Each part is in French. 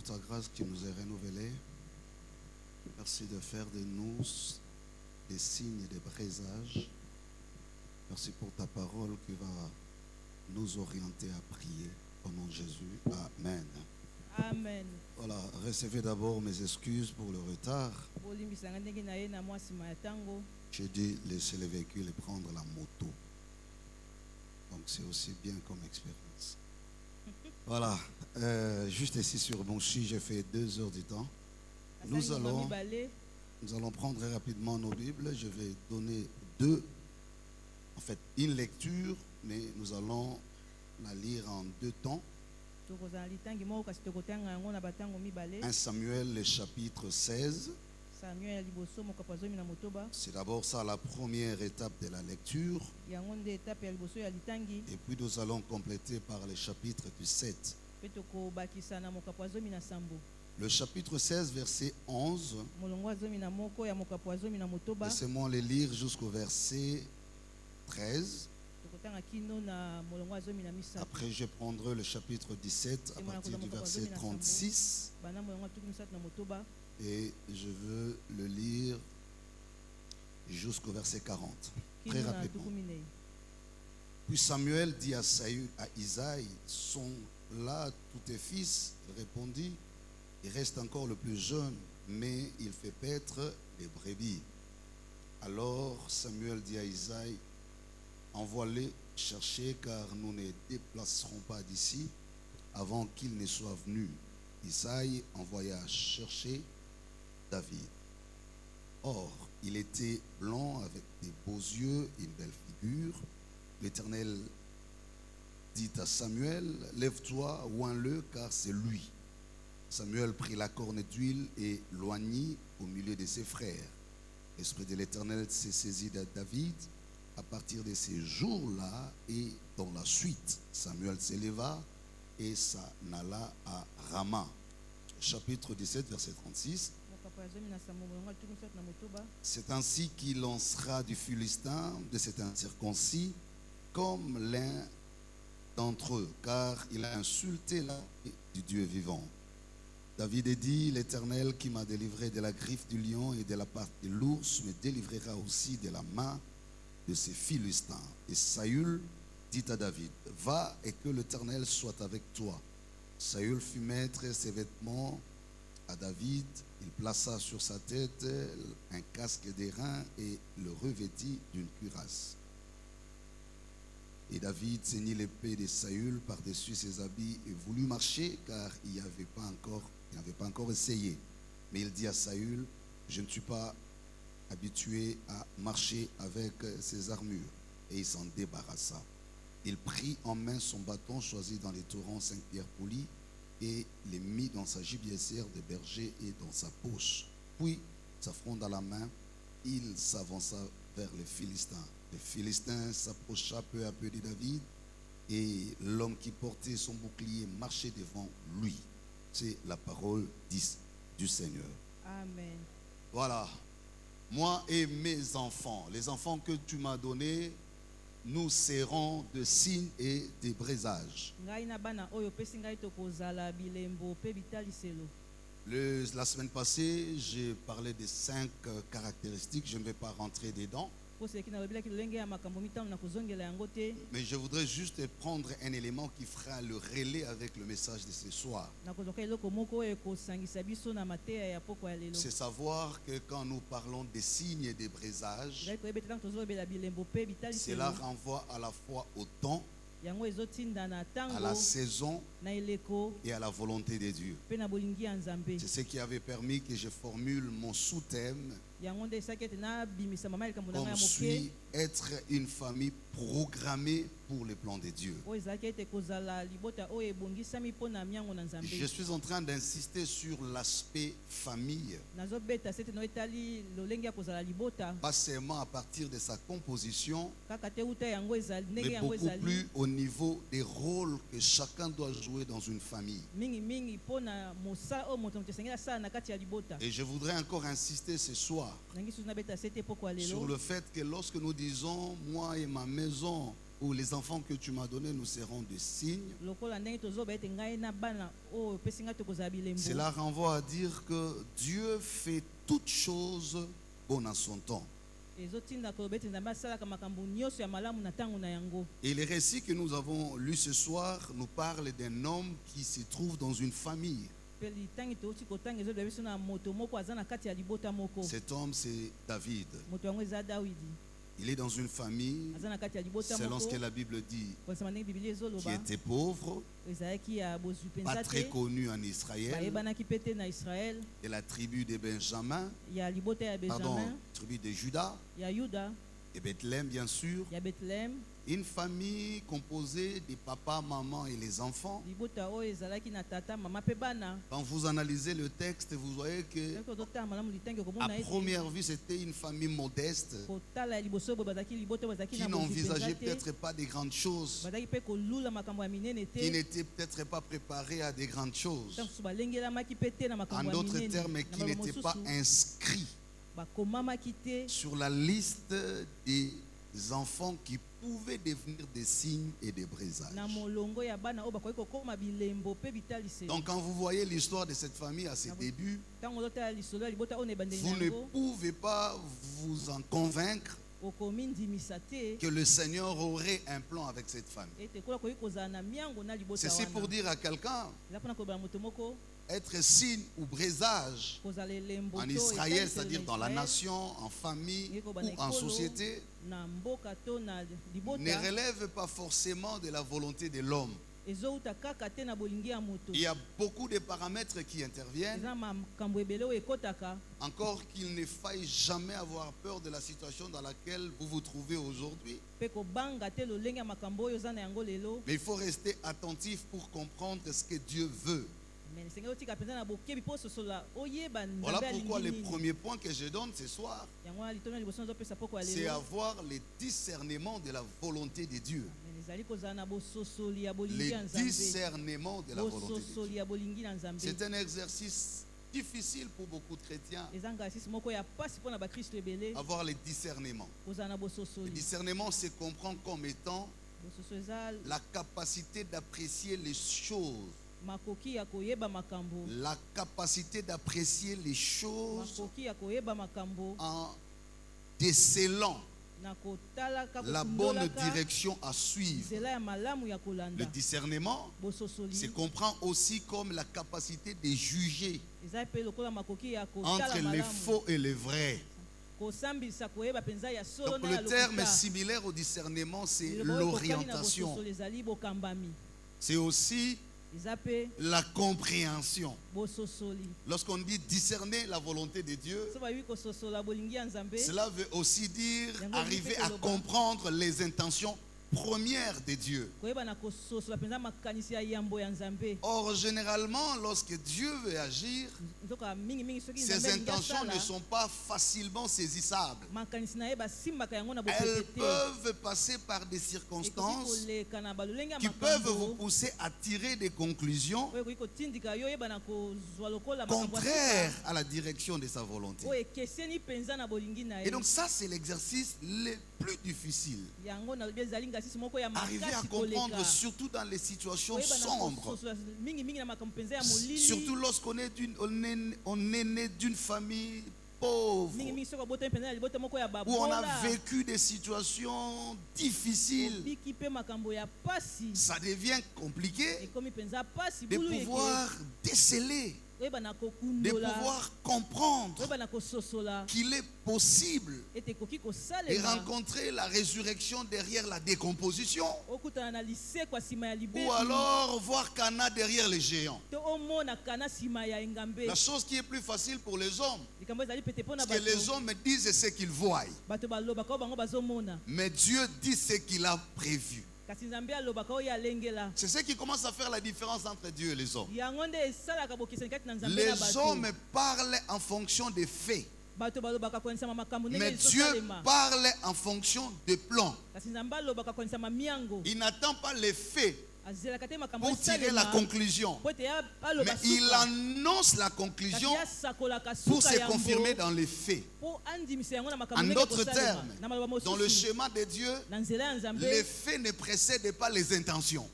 ta grâce qui nous est renouvelée. Merci de faire de nous des signes et des présages. Merci pour ta parole qui va nous orienter à prier. Au nom de Jésus. Amen. Amen. Voilà, recevez d'abord mes excuses pour le retard. J'ai dit laisser le véhicule et prendre la moto. Donc c'est aussi bien comme expérience. Voilà, juste ici sur mon chi, j'ai fait 2 heures du temps. Nous allons prendre rapidement nos Bibles. Je vais donner une lecture, mais nous allons la lire en 2 temps. 1 Samuel, le chapitre 16. C'est d'abord ça la première étape de la lecture. Et puis nous allons compléter par le chapitre du 7. Le chapitre 16, verset 11. Laissez-moi le lire jusqu'au verset 13. Après, je prendrai le chapitre 17 à partir du verset 36. Et je veux le lire jusqu'au verset 40. Très rapidement. Puis Samuel dit à Isaïe, sont là tous tes fils? Il répondit, il reste encore le plus jeune, mais il fait paître les brebis. Alors Samuel dit à Isaïe, envoie-les chercher, car nous ne déplacerons pas d'ici avant qu'il ne soit venu. Isaïe envoya chercher David. Or, il était blanc avec des beaux yeux et une belle figure. L'Éternel dit à Samuel, lève-toi, oins-le, car c'est lui. Samuel prit la corne d'huile et l'oignit au milieu de ses frères. L'Esprit de l'Éternel s'est saisi de David. À partir de ces jours-là et dans la suite, Samuel s'éleva et s'en alla à Rama. Chapitre 17, verset 36. C'est ainsi qu'il lancera du Philistin, de cet incirconcis, comme l'un d'entre eux, car il a insulté la vie du Dieu vivant. David dit, l'Éternel qui m'a délivré de la griffe du lion et de la patte de l'ours me délivrera aussi de la main de ces Philistins. Et Saül dit à David, va et que l'Éternel soit avec toi. Saül fit mettre ses vêtements à David, il plaça sur sa tête un casque d'airain et le revêtit d'une cuirasse. Et David ceignit l'épée de Saül par-dessus ses habits et voulut marcher, car il n'avait pas encore essayé. Mais il dit à Saül, je ne suis pas habitué à marcher avec ses armures. Et il s'en débarrassa. Il prit en main son bâton choisi dans les torrents 5 pierres polies et les mit dans sa gibière de berger et dans sa poche. Puis, sa fronde à la main, il s'avança vers les Philistins. Les Philistins s'approcha peu à peu de David et l'homme qui portait son bouclier marchait devant lui. C'est la parole du Seigneur. Amen. Voilà. Moi et mes enfants, les enfants que tu m'as donnés, nous serons de signes et de présages. La semaine passée, j'ai parlé des 5 caractéristiques. Je ne vais pas rentrer dedans. Mais je voudrais juste prendre un élément qui fera le relais avec le message de ce soir. C'est savoir que quand nous parlons des signes et des présages, cela renvoie à la fois au temps, à la saison et à la volonté de Dieu. C'est ce qui avait permis que je formule mon sous-thème comme suit être une famille programmée pour les plans de Dieu. Je suis en train d'insister sur l'aspect famille, pas seulement à partir de sa composition, mais beaucoup plus au niveau des rôles que chacun doit jouer dans une famille. Et je voudrais encore insister ce soir sur le fait que lorsque nous disons moi et ma maison ou les enfants que tu m'as donnés nous seront des signes, cela renvoie à dire que Dieu fait toutes choses bonnes en son temps. Et les récits que nous avons lus ce soir nous parlent d'un homme qui se trouve dans une famille. Cet homme, c'est David. Il est dans une famille, selon ce que la Bible dit, qui était pauvre, pas très connu en Israël, de la tribu de Benjamin, pardon, tribu de Juda, et Bethléem bien sûr. Une famille composée de papa, maman et les enfants. Quand vous analysez le texte, vous voyez que à première vue, c'était une famille modeste qui n'envisageait peut-être pas des grandes choses, qui n'était peut-être pas préparée à des grandes choses. En d'autres termes, qui n'était pas inscrit sur la liste des enfants qui pouvaient devenir des signes et des brisages. Donc quand vous voyez l'histoire de cette famille à ses débuts, vous ne pouvez pas vous en convaincre que le Seigneur aurait un plan avec cette famille. Ceci pour dire à quelqu'un, être signe ou présage en Israël, c'est-à-dire dans la nation, en famille ou en société, ne relève pas forcément de la volonté de l'homme. Il y a beaucoup de paramètres qui interviennent. Encore qu'il ne faille jamais avoir peur de la situation dans laquelle vous vous trouvez aujourd'hui. Mais il faut rester attentif pour comprendre ce que Dieu veut. Voilà pourquoi le premier point que je donne ce soir, c'est avoir le discernement de la volonté de Dieu. Le discernement de la volonté de Dieu. C'est un exercice difficile pour beaucoup de chrétiens. Avoir le discernement. Le discernement, c'est comprendre comme étant la capacité d'apprécier les choses. La capacité d'apprécier les choses en décelant la bonne direction à suivre. Le discernement, c'est comprendre aussi comme la capacité de juger entre les faux et les vrais. Donc le terme similaire au discernement, c'est l'orientation. C'est aussi la compréhension. Lorsqu'on dit discerner la volonté de Dieu, cela veut aussi dire arriver à comprendre les intentions première de Dieu. Or, généralement, lorsque Dieu veut agir, ses intentions ne sont pas facilement saisissables. Elles peuvent passer par des circonstances qui peuvent vous pousser à tirer des conclusions contraires à la direction de sa volonté. Et donc ça, c'est l'exercice le plus difficile. Arriver à comprendre, surtout dans les situations sombres, surtout lorsqu'on est né d'une famille pauvre, où on a vécu des situations difficiles. Ça devient compliqué de pouvoir déceler, de pouvoir comprendre qu'il est possible de rencontrer la résurrection derrière la décomposition, ou alors voir Cana derrière les géants. La chose qui est plus facile pour les hommes, parce que les hommes disent ce qu'ils voient, mais Dieu dit ce qu'il a prévu. C'est ce qui commence à faire la différence entre Dieu et les hommes. Les hommes parlent en fonction des faits, mais Dieu parle en fonction des plans. Il n'attend pas les faits pour tirer la conclusion. Mais il annonce la conclusion pour se confirmer dans les faits. En d'autres termes, dans le schéma de Dieu, les faits ne précèdent pas les intentions.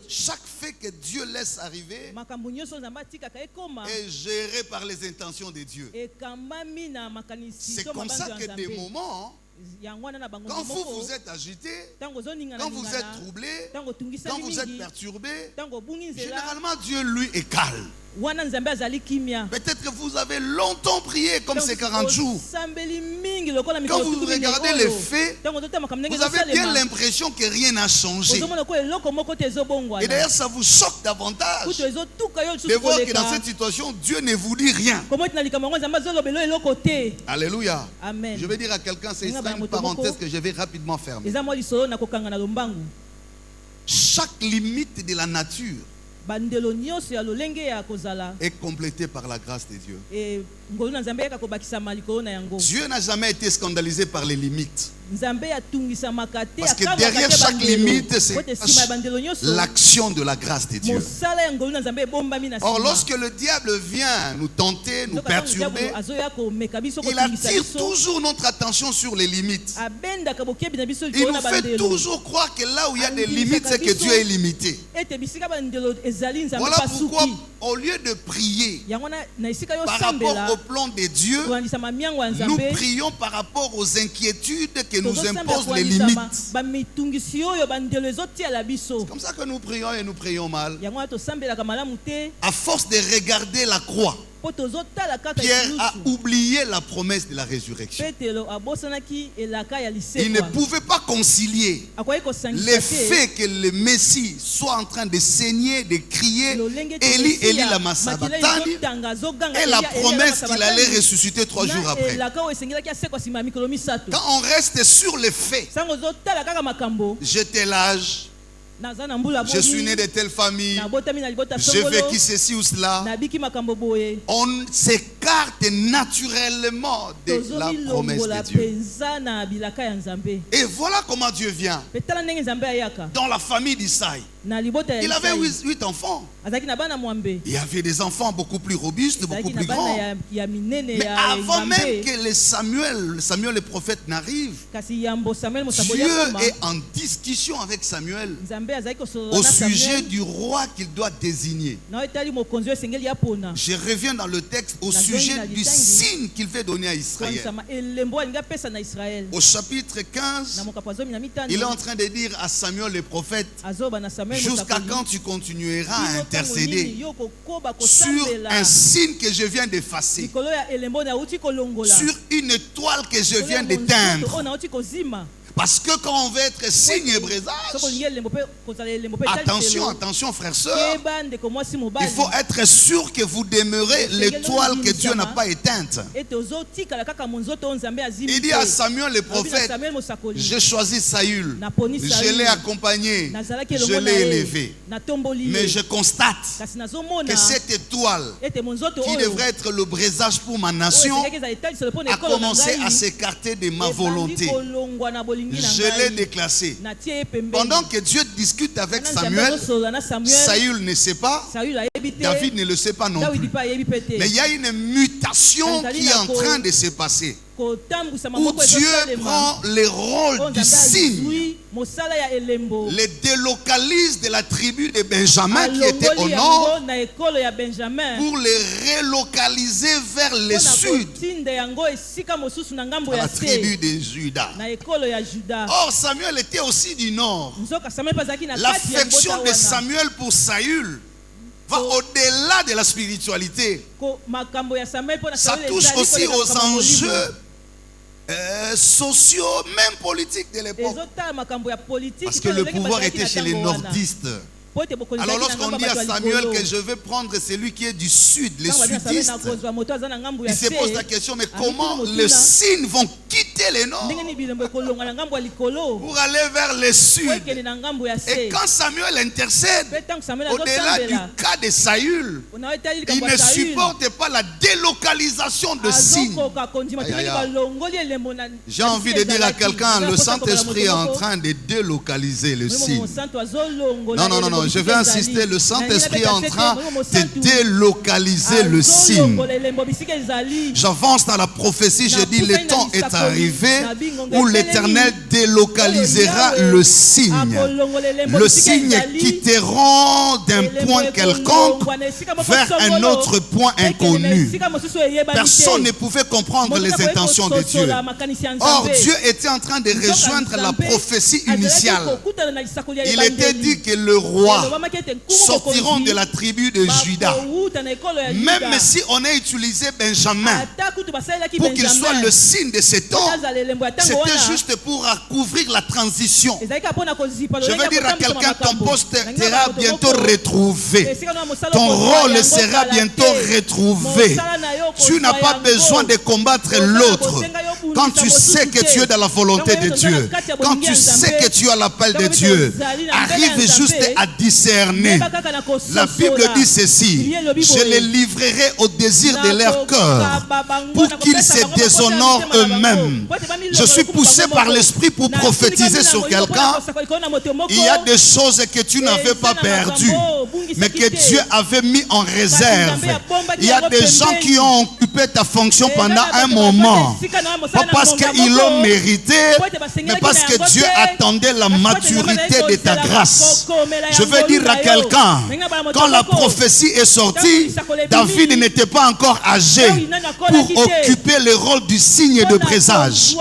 Chaque fait que Dieu laisse arriver est géré par les intentions de Dieu. C'est comme ça que des moments, quand vous êtes agité, quand vous êtes troublé, quand vous êtes perturbé, généralement Dieu lui est calme. Peut-être que vous avez longtemps prié comme ces 40 jours. Quand vous regardez les faits, vous avez bien l'impression que rien n'a changé. Et d'ailleurs, ça vous choque davantage de voir que dans cette situation, Dieu ne vous dit rien. Alléluia. Amen. Je vais dire à quelqu'un, c'est une parenthèse que je vais rapidement fermer. Chaque limite de la nature est complétée par la grâce de Dieu. Dieu n'a jamais été scandalisé par les limites. Parce que derrière chaque limite, c'est l'action de la grâce de Dieu. Or, lorsque le diable vient nous tenter, nous perturber, il attire toujours notre attention sur les limites. Il nous fait toujours croire que là où il y a des limites, c'est que Dieu est limité. Voilà pourquoi, au lieu de prier par rapport au plan de Dieu, nous prions par rapport aux inquiétudes que nous imposent les limites. C'est comme ça que nous prions et nous prions mal. À force de regarder la croix, Pierre a oublié la promesse de la résurrection. Il ne pouvait pas concilier le fait que le Messie soit en train de saigner, de crier Eli, Eli lama sabachthani, et la promesse qu'il allait ressusciter 3 jours après. Quand on reste sur les faits, j'étais l'âge, je suis né de telle famille, j'ai vécu ceci ou cela, on s'écarte naturellement de la promesse de Dieu. Et voilà comment Dieu vient. Dans la famille d'Isaïe, il avait 8 enfants. Il y avait des enfants beaucoup plus robustes, beaucoup plus grands. Mais avant même que Samuel le prophète n'arrive, Dieu est en discussion avec Samuel au sujet du roi qu'il doit désigner. Je reviens dans le texte au sujet du signe qu'il veut donner à Israël. Au chapitre 15, il est en train de dire à Samuel le prophète: jusqu'à quand tu continueras à intercéder sur un signe que je viens d'effacer, sur une étoile que je viens d'éteindre? Parce que quand on veut être signe et présage, attention frères, sœurs, il faut être sûr que vous demeurez l'étoile que Dieu n'a pas éteinte. Il dit à Samuel le prophète: j'ai choisi Saül, je l'ai accompagné, je l'ai élevé. Mais je constate que cette étoile qui devrait être le présage pour ma nation a commencé à s'écarter de ma volonté. Je l'ai déclassé. Pendant que Dieu discute avec Samuel, Saül ne sait pas, David ne le sait pas non plus. Mais il y a une mutation qui est en train de se passer, où Dieu prend le rôle du signe, les délocalise de la tribu de Benjamin qui était au nord pour les relocaliser vers le sud, à la tribu de Juda. Or Samuel était aussi du nord. L'affection de Samuel pour Saül va au-delà de la spiritualité. Ça touche aussi aux enjeux sociaux, même politiques de l'époque. Parce que le pouvoir était chez les nordistes. Alors lorsqu'on dit à Samuel que je veux prendre celui qui est du sud, les sudistes, il se pose la question: mais comment les signes vont quitter les nord pour aller vers le sud? Et quand Samuel intercède, au-delà du cadre de Saül, il ne supporte pas la délocalisation de signes. J'ai envie de dire à quelqu'un, le Saint-Esprit est en train de délocaliser le signe. Non, je vais insister, le Saint-Esprit est en train de délocaliser le signe. J'avance dans la prophétie, je dis, le temps est arrivé où l'Éternel délocalisera le signe. Le signe quitteront d'un point quelconque vers un autre point inconnu. Personne ne pouvait comprendre les intentions de Dieu. Or, Dieu était en train de rejoindre la prophétie initiale. Il était dit que le roi sortiront de la tribu de Juda. Même si on a utilisé Benjamin pour qu'il soit le signe de ce temps, c'était juste pour couvrir la transition. Je veux dire à quelqu'un, ton poste sera bientôt retrouvé. Ton rôle sera bientôt retrouvé. Tu n'as pas besoin de combattre l'autre. Quand tu sais que tu es dans la volonté de Dieu, quand tu sais que tu as l'appel de Dieu, arrive juste à discerner. La Bible dit ceci: je les livrerai au désir de leur cœur pour qu'ils se déshonorent eux-mêmes. Je suis poussé par l'Esprit pour prophétiser sur quelqu'un. Il y a des choses que tu n'avais pas perdues, mais que Dieu avait mis en réserve. Il y a des gens qui ont occupé ta fonction pendant un moment, pas parce qu'ils l'ont mérité, mais parce que Dieu attendait la maturité de ta grâce. Je veux dire à quelqu'un, quand la prophétie est sortie, David n'était pas encore âgé pour occuper le rôle du signe de présage.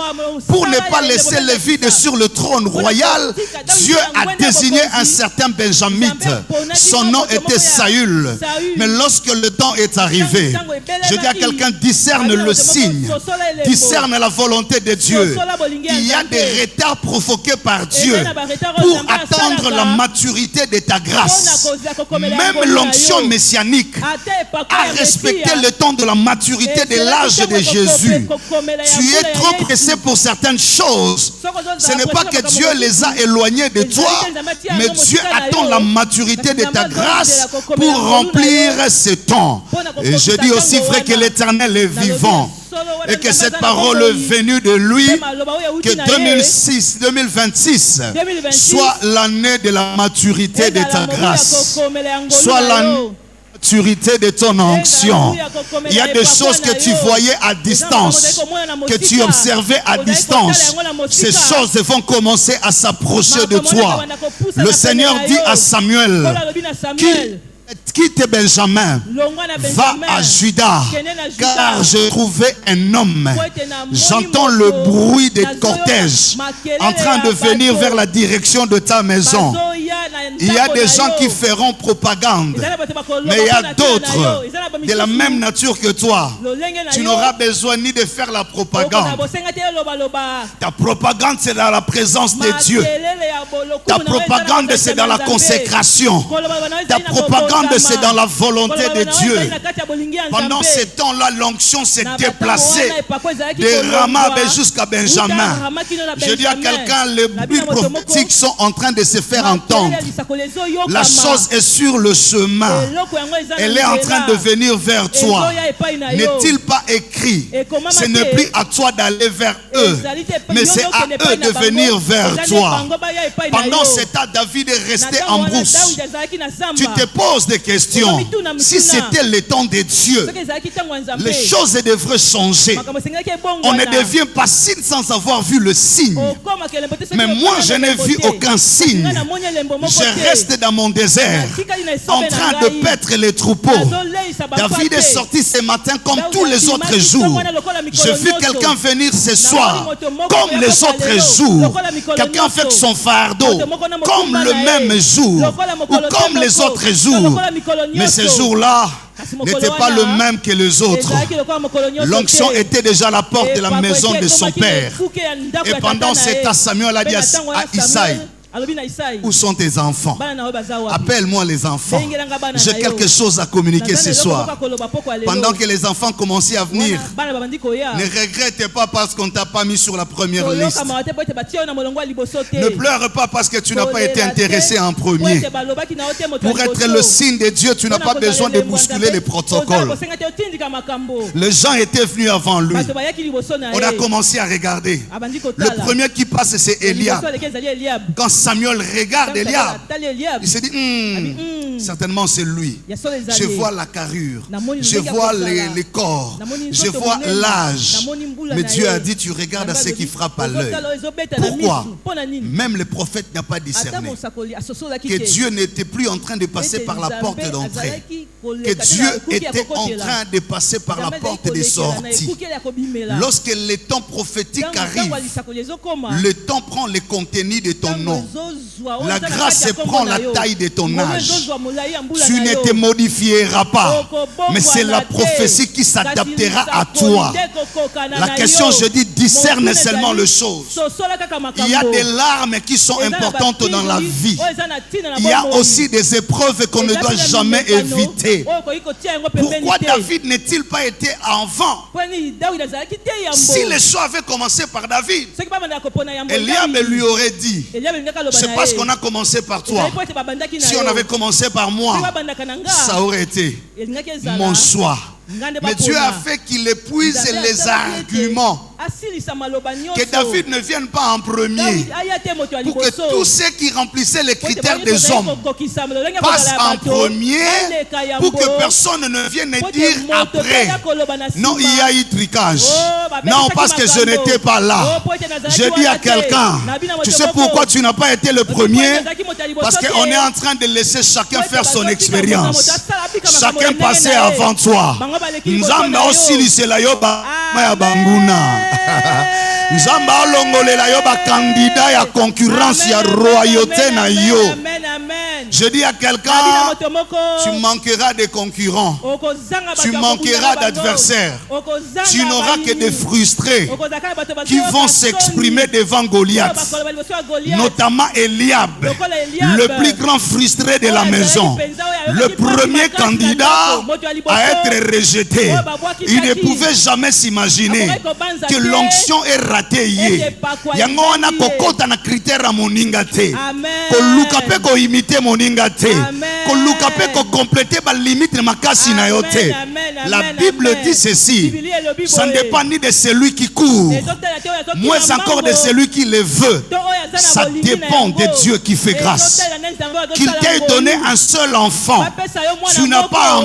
Pour ne pas laisser le vide sur le trône royal, Dieu a désigné un certain Benjamite. Son nom était Saül. Mais lorsque le temps est arrivé, je dis à quelqu'un, discerne le signe, discerne la volonté de Dieu. Il y a des retards provoqués par Dieu pour attendre la maturité de ta grâce. Même l'onction messianique a respecté le temps de la maturité de l'âge de Jésus. Tu es trop pressé pour certaines choses. Ce n'est pas que Dieu les a éloignés de toi, mais Dieu attend la maturité de ta grâce pour remplir ce temps. Et je dis aussi vrai que l'Éternel est vivant et que cette parole est venue de lui, que 2026 soit l'année de la maturité de ta grâce, soit l'année maturité de ton onction. Il y a des choses que tu voyais à distance, que tu observais à distance. Ces choses vont commencer à s'approcher de toi. Le Seigneur dit à Samuel, quitte Benjamin, va à Juda, car j'ai trouvé un homme. J'entends le bruit des cortèges en train de venir vers la direction de ta maison. Il y a des gens qui feront propagande, mais il y a d'autres de la même nature que toi. Tu n'auras besoin ni de faire la propagande. Ta propagande, c'est dans la présence de Dieu. Ta propagande, c'est dans la consécration. Ta propagande, c'est dans la volonté de Dieu. Pendant ces temps-là, l'onction s'est déplacée de Rama jusqu'à Benjamin. Je dis à quelqu'un, les bruits prophétiques sont en train de se faire entendre. La chose est sur le chemin. Elle est en train de venir vers toi. N'est-il pas écrit? Ce n'est plus à toi d'aller vers eux, mais c'est à eux de venir vers toi. Pendant ce temps, David est resté en brousse. Tu te poses des questions. Si c'était le temps de Dieu, les choses devraient changer. On ne devient pas signe sans avoir vu le signe. Mais moi, je n'ai vu aucun signe. Je reste dans mon désert, en train de paître les troupeaux. David est sorti ce matin comme tous les autres jours. J'ai vu quelqu'un venir ce soir comme les autres jours. Quelqu'un fait son fardeau comme le même jour ou comme les autres jours. Mais ce jour-là n'était pas le même que les autres. L'onction était déjà à la porte de la maison de son père. Et pendant ce temps, Samuel a dit à Isaïe, Où sont tes enfants? Appelle-moi les enfants. J'ai quelque chose à communiquer ce soir. Pendant que les enfants commençaient à venir, ne regrette pas parce qu'on ne t'a pas mis sur la première liste. Ne pleure pas parce que tu n'as pas été intéressé en premier. Pour être le signe de Dieu, tu n'as pas besoin de bousculer les protocoles. Les gens étaient venus avant lui. On a commencé à regarder. Le premier qui passe, c'est Eliab. Quand Samuel regarde Eliab, il se dit, certainement c'est lui. Je vois la carrure, je vois les corps, je vois l'âge. Mais Dieu a dit, tu regardes à ce qui frappe à l'œil. Pourquoi? Même le prophète n'a pas discerné que Dieu n'était plus en train de passer par la porte d'entrée, que Dieu était en train de passer par la porte de sortie. Lorsque le temps prophétique arrive, le temps prend le contenu de ton nom. La grâce prend la taille de ton âge. Tu ne te modifieras pas, mais c'est la prophétie qui s'adaptera à toi. La question, je dis, discerne seulement les choses. Il y a des larmes qui sont importantes dans la vie. Il y a aussi des épreuves qu'on ne doit jamais éviter. Pourquoi David n'est-il pas été avant? Si les choix avaient commencé par David, Eliab lui aurait dit, c'est parce qu'on a commencé par toi. Si on avait commencé par moi, ça aurait été mon choix. Mais Dieu a fait qu'il épuise les arguments. Que David ne vienne pas en premier. Pour que tous ceux qui remplissaient les critères des hommes passent en premier. Pour que personne ne vienne dire après. Non, il y a eu tricage. Non, parce que je n'étais pas là. Je dis à quelqu'un, tu sais pourquoi tu n'as pas été le premier? Parce qu'on est en train de laisser chacun faire son expérience. Chacun passait avant toi. Nzamba osilisela yo ba ya banguna. Nzamba olongolela yo ba candidat ya concurrence ya royauté na yo. Je dis à quelqu'un, tu manqueras de concurrents. Tu manqueras d'adversaires. Tu n'auras que des frustrés qui vont s'exprimer devant Goliath. Notamment Eliab, le plus grand frustré de la maison. Le premier candidat à être rejeté. Il ne pouvait jamais s'imaginer que l'onction est ratée. Yango wana kokota na critère à moningate. Koluka pe ko imiter moningate. Koluka pe ko compléter ba limite makasi na yote. La Bible dit ceci. Ça ne dépend ni de celui qui court, moins encore de celui qui le veut. Ça dépend de Dieu qui fait grâce. Qu'il t'ait donné un seul enfant. Tu n'as pas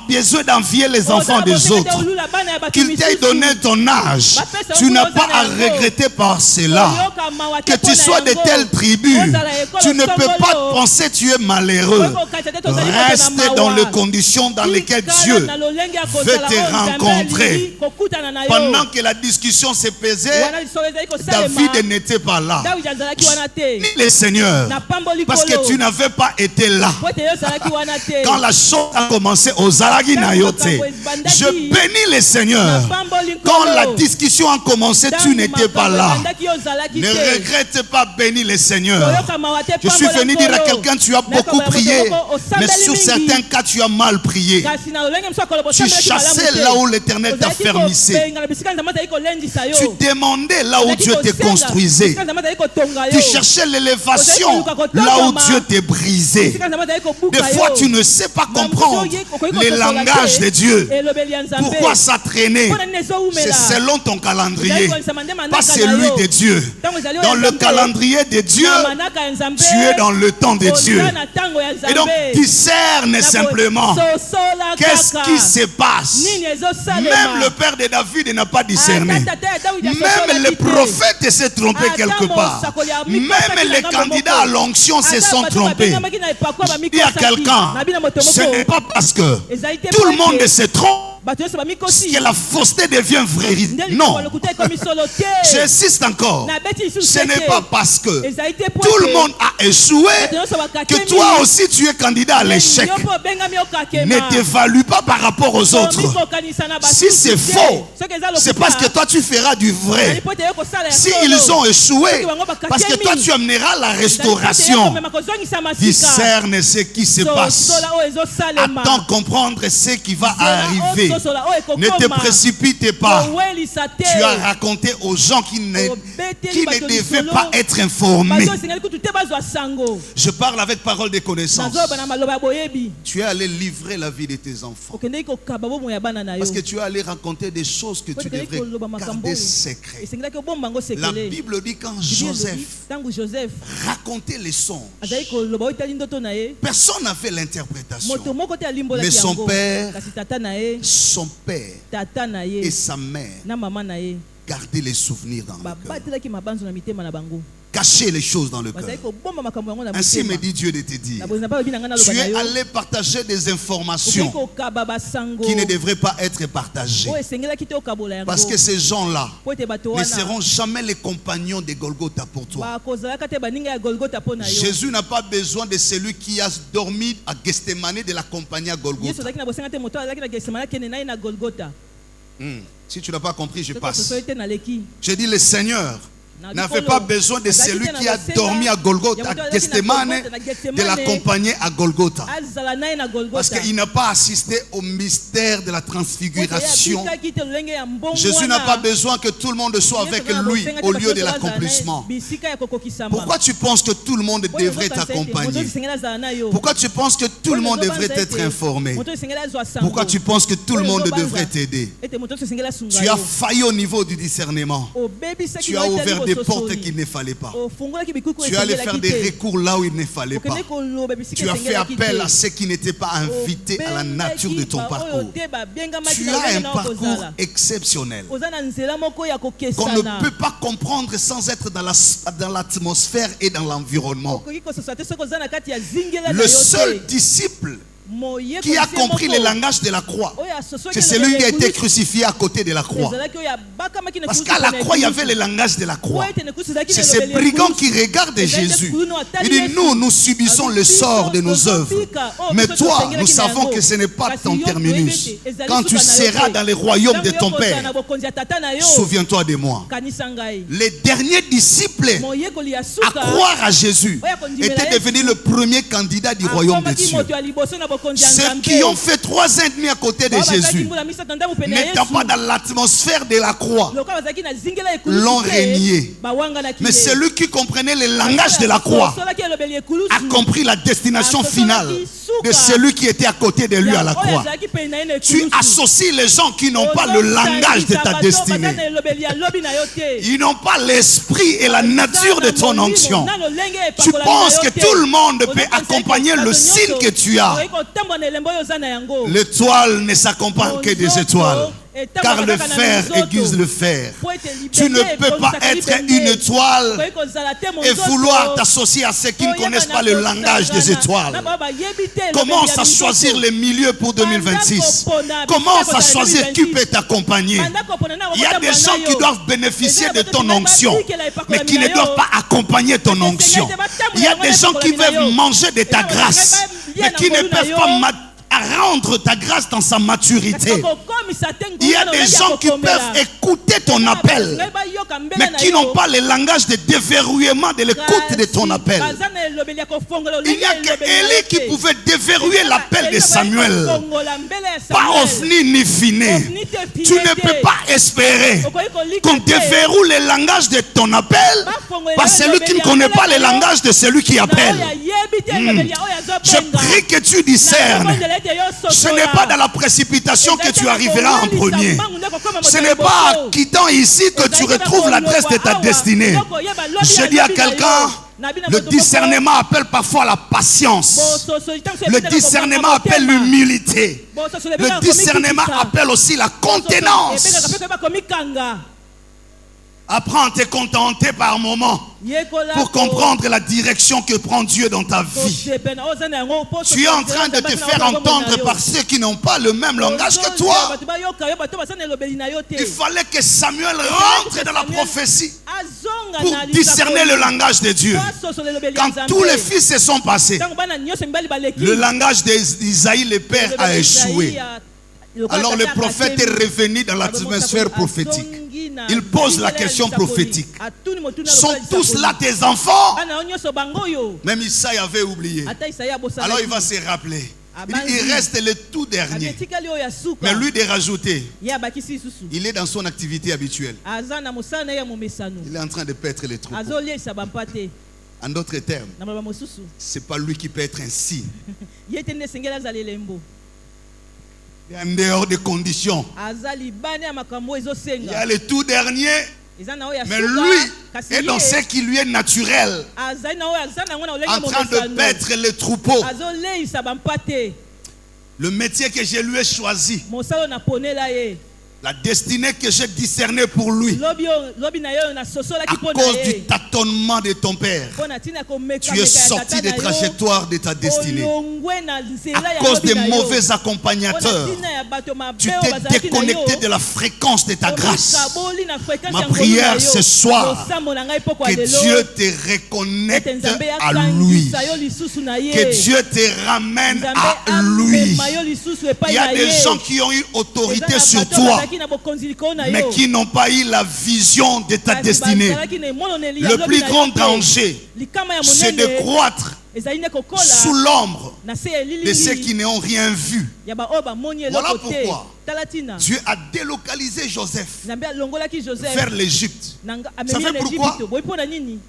besoin d'envier les enfants des autres. Qu'il t'ait donné ton âge. Tu n'as pas à regretter par cela. Que tu sois de telle tribu, tu ne peux pas penser que tu es malheureux. Reste dans les conditions dans lesquelles Dieu veut te rencontrer. Pendant que la discussion s'est pesée, David n'était pas là. Ni le Seigneur. Parce que tu n'avais pas été là. Quand la chose a commencé aux Zalagi Nayote, je bénis le Seigneur. Quand la discussion a commencé, tu n'étais pas là. Ne regrette pas, bénis le Seigneur. Je suis venu dire à quelqu'un, tu as beaucoup prié, mais sur certains cas, tu as mal prié. Tu chassais là où l'Éternel t'a fermissé. Tu demandais là où Dieu te construisait. Tu cherchais l'élévation là où Dieu te brisait. Des fois, tu ne sais pas comprendre les langages de Dieu. Pourquoi ça traînait? C'est selon ton calendrier, pas celui de Dieu. Dans le calendrier de Dieu, tu es dans le temps de Dieu. Et donc, discerne simplement qu'est-ce qui se passe. Même le père de David n'a pas discerné. Même les prophètes s'est trompé quelque part. Même les candidats à l'onction se sont trompés. Il y a quelqu'un, ce n'est pas parce que tout le monde se trompe que la fausseté devient vraie. Non. J'insiste encore. Ce n'est pas parce que tout le monde a échoué que toi aussi tu es candidat à l'échec. Ne t'évalue pas par rapport aux autres. Si c'est faux, c'est parce que toi tu feras du vrai. Si ils ont échoué, parce que toi tu amèneras la restauration. Discerne ce qui se passe. Attends comprendre ce qui va arriver. Ne te précipite pas. Tu as raconté aux gens qui ne devaient pas être informés. Je parle avec parole de connaissance. Tu es allé livrer la vie de tes enfants. Parce que tu es allé raconter des choses que tu devrais garder secrètes. La Bible dit quand Joseph racontait les songes, personne n'a fait l'interprétation. Mais son père et sa mère gardaient les souvenirs dans le cœur. Cacher les choses dans le cœur. Ainsi me dit Dieu de te dire. Tu es allé partager des informations qui ne devraient pas être partagées. Parce que ces gens-là ne seront jamais les compagnons de Golgotha pour toi. Jésus n'a pas besoin de celui qui a dormi à Gethsemane de l'accompagner à Golgotha. Si tu n'as pas compris, je passe. J'ai dit le Seigneur n'avait pas besoin de celui qui a dormi à Golgotha, à Gethsemane, de l'accompagner à Golgotha. Parce qu'il n'a pas assisté au mystère de la transfiguration. Jésus n'a pas besoin que tout le monde soit avec lui au lieu de l'accomplissement. Pourquoi tu penses que tout le monde devrait t'accompagner? Pourquoi tu penses que tout le monde devrait être informé? Pourquoi tu penses que tout le monde devrait t'aider? Tu as failli au niveau du discernement. Tu as ouvert des portes qu'il ne fallait pas. Tu allais faire des recours là où il ne fallait pas. Tu as fait appel à ceux qui n'étaient pas invités à la nature de ton parcours. Tu as un parcours exceptionnel qu'on ne peut pas comprendre sans être dans l'atmosphère et dans l'environnement. Le seul disciple qui a compris le langage de la croix, c'est celui qui a été crucifié à côté de la croix. Parce qu'à la croix, il y avait le langage de la croix. C'est ces brigands qui regardent Jésus. Il dit, nous subissons le sort de nos œuvres. Mais toi, nous savons que ce n'est pas ton terminus. Quand tu seras dans le royaume de ton Père, souviens-toi de moi. Les derniers disciples à croire à Jésus étaient devenus le premier candidat du royaume de Dieu. Ceux qui ont fait 3 ans et demi à côté de Jésus, n'étant pas dans l'atmosphère de la croix, l'ont régné. Mais celui qui comprenait le langage de la croix a compris la destination finale de celui qui était à côté de lui à la croix. Tu associes les gens qui n'ont pas le langage de ta destinée. Ils n'ont pas l'esprit et la nature de ton onction. Tu penses que tout le monde peut accompagner le signe que tu as. L'étoile ne s'accompagne que des étoiles. Car le fer aiguise le fer. Tu ne peux pas être une étoile et vouloir t'associer à ceux qui ne connaissent pas le langage des étoiles. Commence à choisir les milieux pour 2026. Commence à choisir qui peut t'accompagner. Il y a des gens qui doivent bénéficier de ton onction, mais qui ne doivent pas accompagner ton onction. Il y a des gens qui veulent manger de ta grâce, mais qui ne peuvent pas rendre ta grâce dans sa maturité. Il y a des gens qui peuvent écouter ton appel, mais qui n'ont pas le langage de déverrouillement de l'écoute de ton appel. Il n'y a que Élie qui pouvait déverrouiller l'appel de Samuel. Pas Ophni ni Finé. Tu ne peux pas espérer qu'on déverrouille le langage de ton appel par celui qui ne connaît pas le langage de celui qui appelle. Je prie que tu discernes. Ce n'est pas dans la précipitation que tu arriveras en premier. Ce n'est pas en quittant ici que tu retrouves l'adresse de ta destinée. Je dis à quelqu'un, le discernement appelle parfois la patience. Le discernement appelle l'humilité. Le discernement appelle aussi la contenance. Apprends à te contenter par moment pour comprendre la direction que prend Dieu dans ta vie. Tu es en train de te faire entendre par ceux qui n'ont pas le même langage que toi. Il fallait que Samuel rentre dans la prophétie pour discerner le langage de Dieu. Quand tous les fils se sont passés, le langage d'Isaïe, le père, a échoué. Alors le prophète est revenu dans l'atmosphère prophétique. Il pose la question prophétique. Sont tous là tes enfants? Même Isaïe avait oublié. Alors il va se rappeler. Il reste le tout dernier. Mais lui de rajouter, il est dans son activité habituelle. Il est en train de paître les troupeaux. En d'autres termes, ce n'est pas lui qui peut être un signe. Il est en dehors des conditions. Il y a le tout dernier, mais lui est dans ce qui lui est naturel, en train de paître les troupeaux. Le métier que je lui ai choisi, la destinée que j'ai discernée pour lui, à cause du tâtonnement de ton père, tu es sorti des trajectoires de ta destinée. À cause des mauvais accompagnateurs, tu t'es déconnecté de la fréquence de ta grâce. Ma prière ce soir, que Dieu te reconnecte à lui, que Dieu te ramène à lui. Il y a des gens qui ont eu autorité sur toi, mais qui n'ont pas eu la vision de ta destinée. Le plus grand danger, c'est de croître sous l'ombre de ceux qui n'ont rien vu. Voilà pourquoi Dieu a délocalisé Joseph vers l'Égypte. Ça fait pourquoi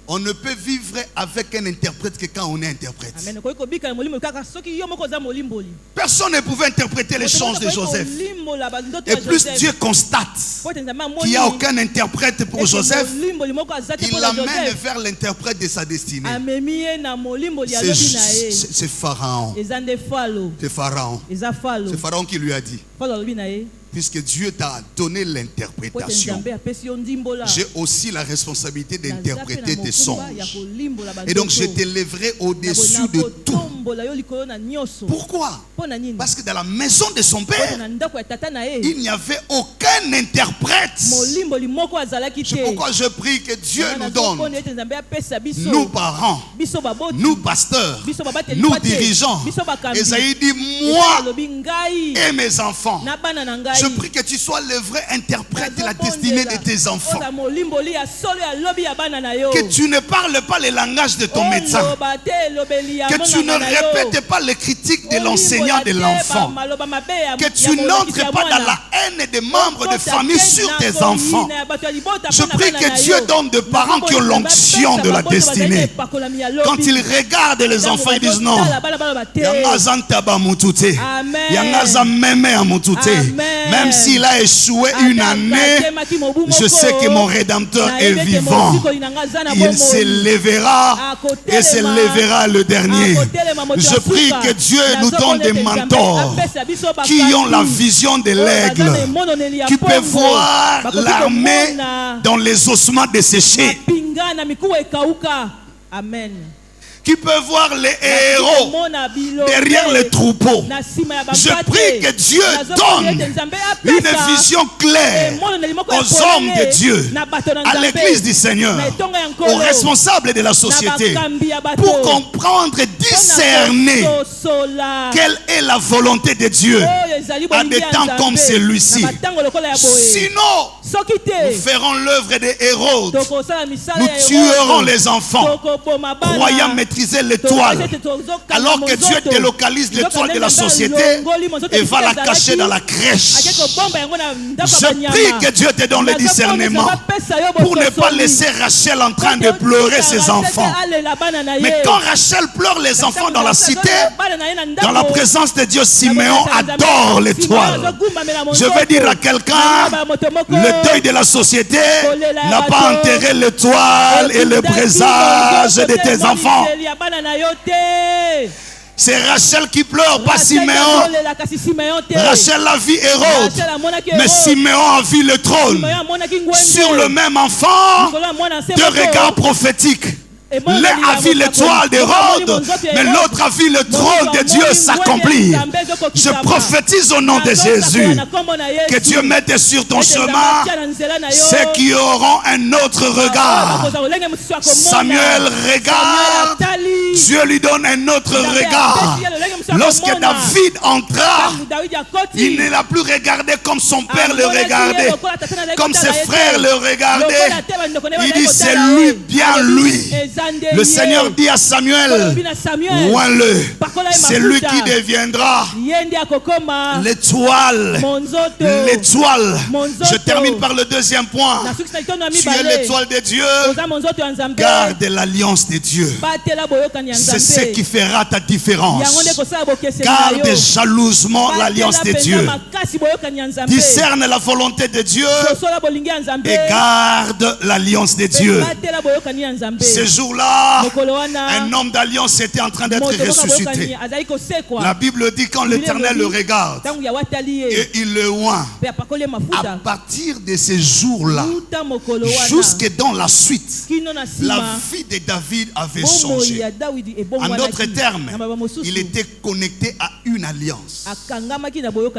on ne peut vivre avec un interprète que quand on est interprète. Personne ne pouvait interpréter les choses de Joseph. Et plus Dieu constate qu'il n'y a aucun interprète pour Joseph, il l'amène vers l'interprète de sa destinée. C'est Pharaon. C'est Pharaon. C'est Pharaon qui lui a dit, puisque Dieu t'a donné l'interprétation, j'ai aussi la responsabilité d'interpréter tes songes. Et donc je t'élèverai au-dessus de tout. Pourquoi? Parce que dans la maison de son père, il n'y avait aucun interprète. C'est pourquoi je prie que Dieu nous donne, nous parents, nous pasteurs, nous dirigeants. Esaïe dit, moi et mes enfants, je prie que tu sois le vrai interprète de la destinée de tes enfants. Que tu ne parles pas le langage de ton médecin. Que tu ne répètes pas les critiques de l'enseignant de l'enfant. Que tu n'entres pas dans la haine des membres de famille sur tes enfants. Je prie que Dieu donne des parents qui ont l'onction de la destinée. Quand ils regardent les enfants, ils disent non. Même s'il a échoué une année, je sais que mon Rédempteur est vivant. Il se lèvera et se lèvera le dernier. Je prie que Dieu nous donne des mentors qui ont la vision de l'aigle, qui peuvent voir l'armée dans les ossements desséchés. Amen. Qui peut voir les héros derrière les troupeaux. Je prie que Dieu donne une vision claire aux hommes de Dieu, à l'église du Seigneur, aux responsables de la société, pour comprendre et discerner quelle est la volonté de Dieu à des temps comme celui-ci. Sinon, nous ferons l'œuvre des héros. Nous tuerons les enfants, croyant maîtriser l'étoile, alors que Dieu délocalise l'étoile de la société et va la cacher dans la crèche. Je prie que Dieu te donne le discernement pour ne pas laisser Rachel en train de pleurer ses enfants. Mais quand Rachel pleure les enfants dans la cité, dans la présence de Dieu, Siméon adore l'étoile. Je vais dire à quelqu'un, le deuil de la société n'a pas enterré l'étoile et le présage de tes enfants. C'est Rachel qui pleure, pas Siméon. Rachel a vu Hérode, mais Siméon a vu le trône. Sur le même enfant, deux regards prophétiques. L'un a vu l'étoile d'Hérode, mais l'autre a vu le trône de Dieu s'accomplir. Je prophétise au nom de Jésus que Dieu mette sur ton chemin ceux qui auront un autre regard. Samuel regarde, Dieu lui donne un autre regard. Lorsque David entra, il ne l'a plus regardé comme son père le regardait, comme ses frères le regardaient. Il dit c'est lui, bien lui. Le Seigneur dit à Samuel, oins-le, c'est lui qui deviendra l'étoile. L'étoile. Je termine par le deuxième point. Tu es l'étoile de Dieu. Garde l'alliance de Dieu. C'est ce qui fera ta différence. Garde jalousement l'alliance de Dieu. Discerne la volonté de Dieu et garde l'alliance de Dieu. Ce jour-là, un homme d'alliance était en train d'être ressuscité. La Bible dit quand l'Éternel le regarde et il le oint, à partir de ces jours-là, jusque dans la suite, la vie de David avait changé. En d'autres termes, il était connecté à une alliance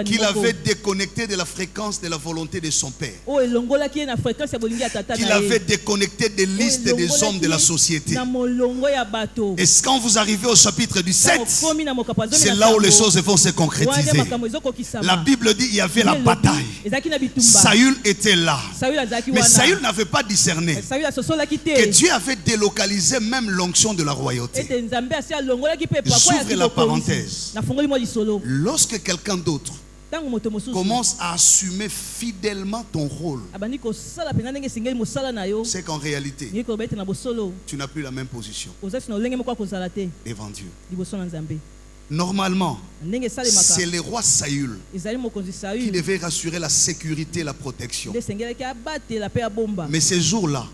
qu'il avait déconnecté de la fréquence de la volonté de son père, qu'il avait déconnecté des listes des hommes de la société. Et quand vous arrivez au chapitre du 7, c'est là où les choses vont se concrétiser. La Bible dit qu'il y avait la bataille. Saül était là, mais Saül n'avait pas discerné que Dieu avait délocalisé même l'onction de la royauté. J'ouvre la parenthèse. Lorsque quelqu'un d'autre commence à assumer fidèlement ton rôle, c'est qu'en réalité, tu n'as plus la même position devant Dieu. Normalement, c'est le roi Saül qui devait rassurer la sécurité et la protection. Mais ces jours-là,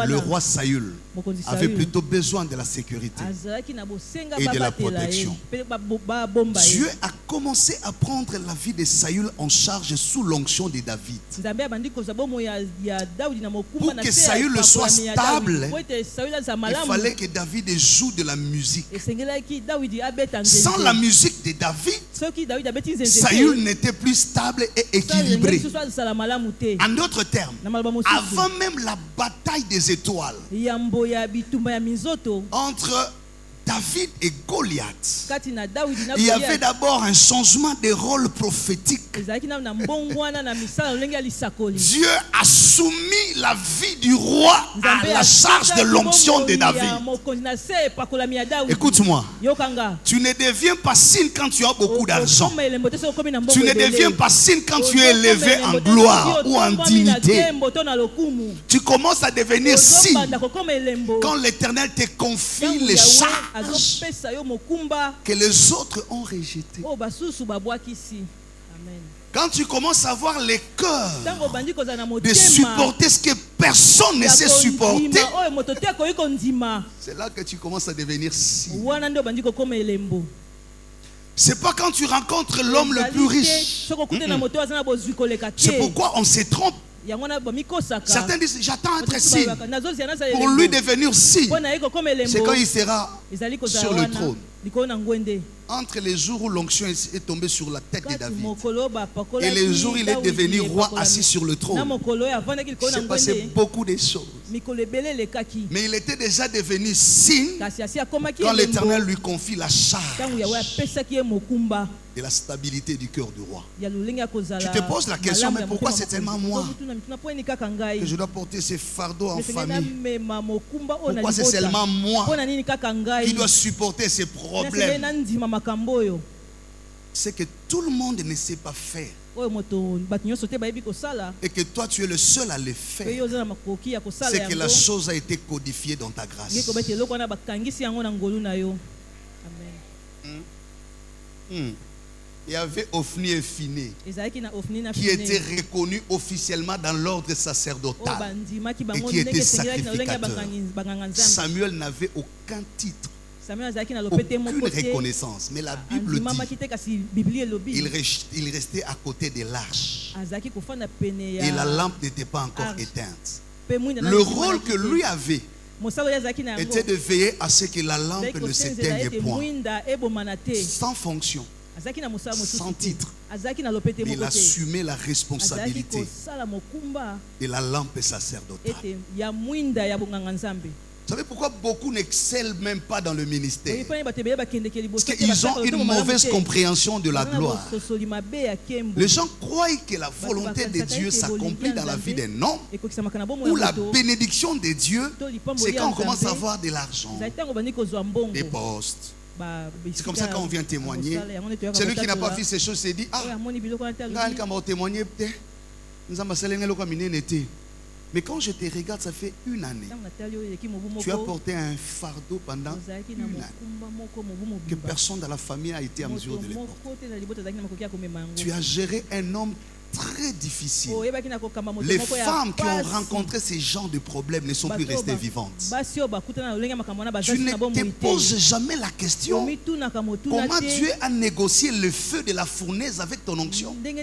le roi Saül avait plutôt besoin de la sécurité et de la protection. Dieu a commencé à prendre la vie de Saül en charge sous l'onction de David. Pour que Saül soit stable, il fallait que David joue de la musique. Sans la musique de David, Saül n'était plus stable et équilibré. En d'autres termes, avant même la bataille des étoiles entre David et Goliath, il y avait d'abord un changement de rôle prophétique. Dieu a soumis la vie du roi à la charge de l'onction de David. Écoute-moi, tu ne deviens pas signe quand tu as beaucoup d'argent. Tu ne deviens pas signe quand tu es élevé en gloire ou en dignité. Tu commences à devenir signe quand l'Éternel te confie les charges que les autres ont rejeté. Quand tu commences à avoir les cœurs de supporter ce que personne ne sait supporter, c'est là que tu commences à devenir signe. C'est pas quand tu rencontres l'homme le plus riche. C'est pourquoi on se trompe. Certains disent j'attends être signe. Pour lui devenir signe, c'est quand il sera sur le trône. Entre les jours où l'onction est tombée sur la tête de David et les jours où il est devenu roi assis sur le trône, il s'est passé beaucoup de choses. Mais il était déjà devenu signe quand l'Éternel lui confie la charge de la stabilité du cœur du roi. Tu te poses la question, mais pourquoi c'est tellement moi que je dois porter ces fardeaux en famille? Pourquoi c'est seulement moi qui dois supporter ces problèmes? C'est que tout le monde ne sait pas faire et que toi tu es le seul à le faire. C'est que la chose a été codifiée dans ta grâce. Il y avait Ophni et Phiné qui étaient reconnus officiellement dans l'ordre sacerdotal et qui étaient sacrificateurs. Samuel n'avait aucun titre aucune reconnaissance. Mais la Bible dit il restait à côté de l'arche. Et la lampe n'était pas encore éteinte. Le rôle que lui avait était de veiller à ce que la lampe ne s'éteigne point. Sans fonction, sans titre. Il assumait la responsabilité de la lampe sacerdotale. Vous savez pourquoi beaucoup n'excellent même pas dans le ministère? Parce qu'ils ont une mauvaise compréhension de la gloire. Les gens croient que la volonté de Dieu s'accomplit dans la vie d'un homme, ou la bénédiction de Dieu, c'est quand on commence à avoir de l'argent, des postes. C'est comme ça quand on vient témoigner. Celui qui n'a pas vu ces choses s'est dit, ah, quand on témoigner, nous avons mais quand je te regarde, ça fait une année. Tu as porté un fardeau pendant une année que personne dans la famille a été en mesure de le porter. Tu as géré un homme très difficile. Les femmes qui ont rencontré ces genres de problèmes ne sont plus restées vivantes. Tu ne te poses jamais la question comment Dieu a négocié le feu de la fournaise avec ton onction. Il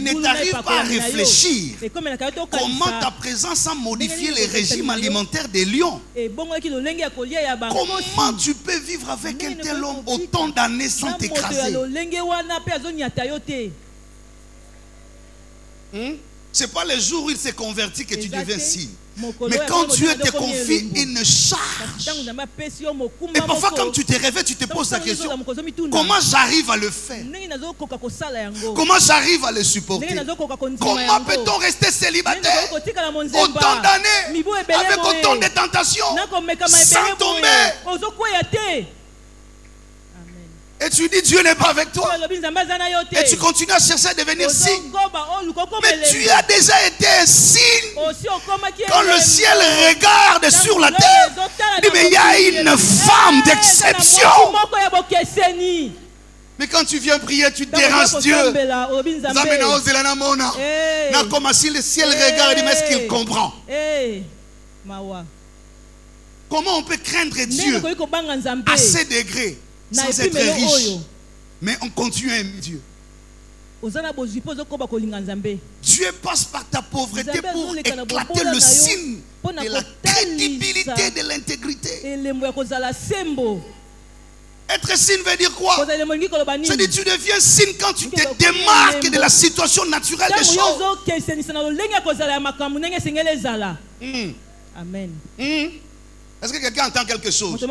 ne t'arrive pas à réfléchir comment ta présence a modifié les régimes alimentaires des lions. Comment tu peux vivre avec un tel homme autant d'années sans t'écraser? C'est pas le jour où il s'est converti que tu deviens signe. Mais quand Dieu te confie une charge, et parfois quand tu te réveilles, tu te poses la question, comment j'arrive à le faire? Comment j'arrive à le supporter? Comment peut-on rester célibataire autant d'années, avec autant de tentations, sans tomber? Et tu dis Dieu n'est pas avec toi. Et tu continues à chercher à devenir signe. Mais tu as déjà été un signe. Quand le ciel regarde sur la terre, il dit mais il y a une femme d'exception. Mais quand tu viens prier, tu déranges Dieu. Comme si le ciel regarde, mais est-ce qu'il comprend? Comment on peut craindre Dieu à ces degrés? Sans être riche, mais on continue à aimer Dieu. Dieu passe par ta pauvreté pour éclater le signe de la crédibilité, de l'intégrité. Être signe veut dire quoi? C'est-à-dire tu deviens signe quand tu te démarques de la situation naturelle des choses. Amen. Est-ce que quelqu'un entend quelque chose?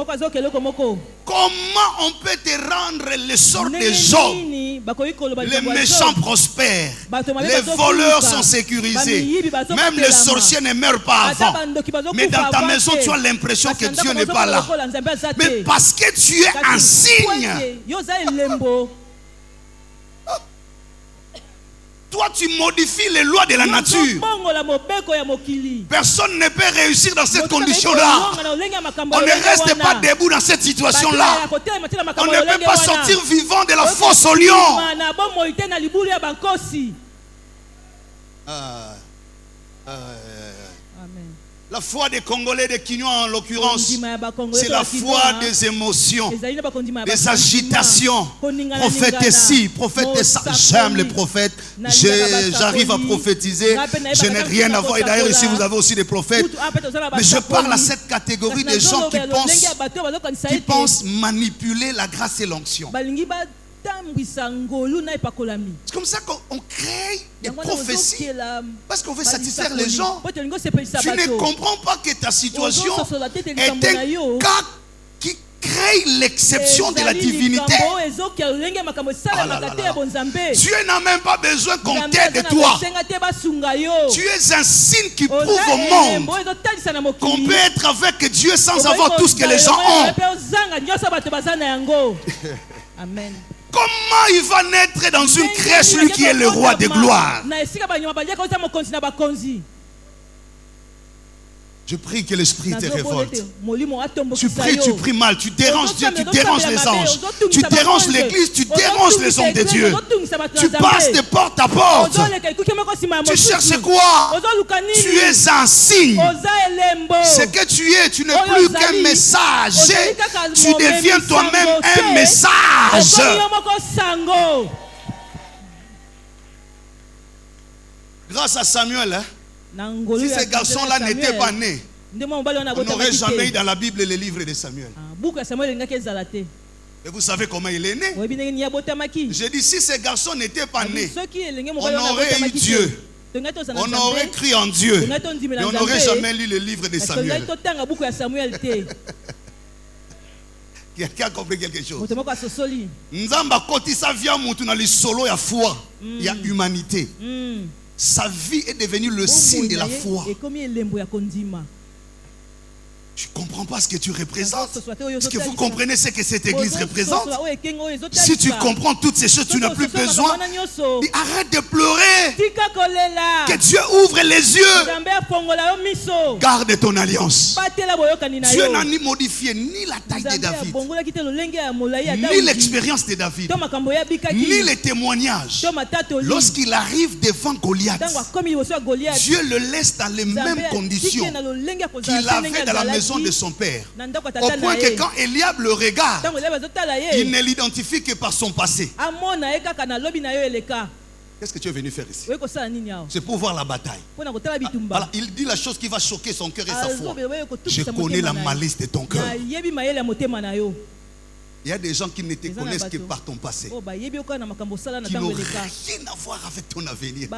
Comment on peut te rendre le sort des Job? Les méchants prospèrent. Les voleurs sont sécurisés. Même les sorciers ne meurent pas avant. Mais dans ta maison, tu as l'impression que Dieu n'est pas là. Mais parce que tu es un signe. Toi, tu modifies les lois de la nature. Personne ne peut réussir dans cette condition-là. On ne reste pas debout dans cette situation-là. On ne peut pas sortir vivant de la fosse au lion. La foi des Congolais, des Kinois en l'occurrence, c'est la foi des émotions, des agitations. Prophète ci, prophète ça. J'aime les prophètes. J'arrive à prophétiser. Je n'ai rien à voir. Et d'ailleurs ici vous avez aussi des prophètes. Mais je parle à cette catégorie de gens qui pensent manipuler la grâce et l'onction. C'est comme ça qu'on crée des prophéties parce qu'on veut satisfaire les gens. Tu ne comprends pas que ta situation est un cas qui crée l'exception de la divinité. Dieu n'a même pas besoin qu'on t'aide toi. Tu es un signe qui prouve au monde qu'on peut être avec Dieu sans avoir tout ce que les gens ont. Amen. Comment il va naître dans une crèche, lui qui est le roi de gloire? Je prie que l'esprit te révolte. Tu pries, tu pries mal, tu déranges Dieu, tu déranges les anges, tu déranges l'église, tu déranges les hommes de Dieu. Tu passes de porte à porte. Tu cherches quoi? Tu es un signe. Ce que tu es, tu n'es plus qu'un message. Tu deviens toi-même un message. Grâce à Samuel, si ces garçons-là n'étaient pas nés, on n'aurait jamais eu dans la Bible les livres de Samuel. Et vous savez comment il est né? J'ai dit, si ces garçons n'étaient pas nés, on aurait eu Dieu. On aurait cru en Dieu. Mais on n'aurait jamais lu le livre de Samuel. Quelqu'un a compris quelque chose? Nzamba kotisa via mutu na lisolo ya foi, ya humanité. Sa vie est devenue le signe de la foi. Tu ne comprends pas ce que tu représentes. Est-ce que vous comprenez ce que cette église représente? Si tu comprends toutes ces choses, tu n'as plus besoin. Arrête de pleurer. Que Dieu ouvre les yeux. Garde ton alliance. Dieu n'a ni modifié ni la taille de David, ni l'expérience de David, ni les témoignages. Lorsqu'il arrive devant Goliath, Dieu le laisse dans les mêmes conditions qu'il avait dans la maison de son père, au point que quand Eliab le regarde, il ne l'identifie que par son passé. Qu'est-ce que tu es venu faire ici? C'est pour voir la bataille. Voilà, il dit la chose qui va choquer son cœur et sa foi. Je connais la malice de ton cœur. Il y a des gens qui ne te connaissent que par ton passé, qui n'ont rien à voir avec ton avenir.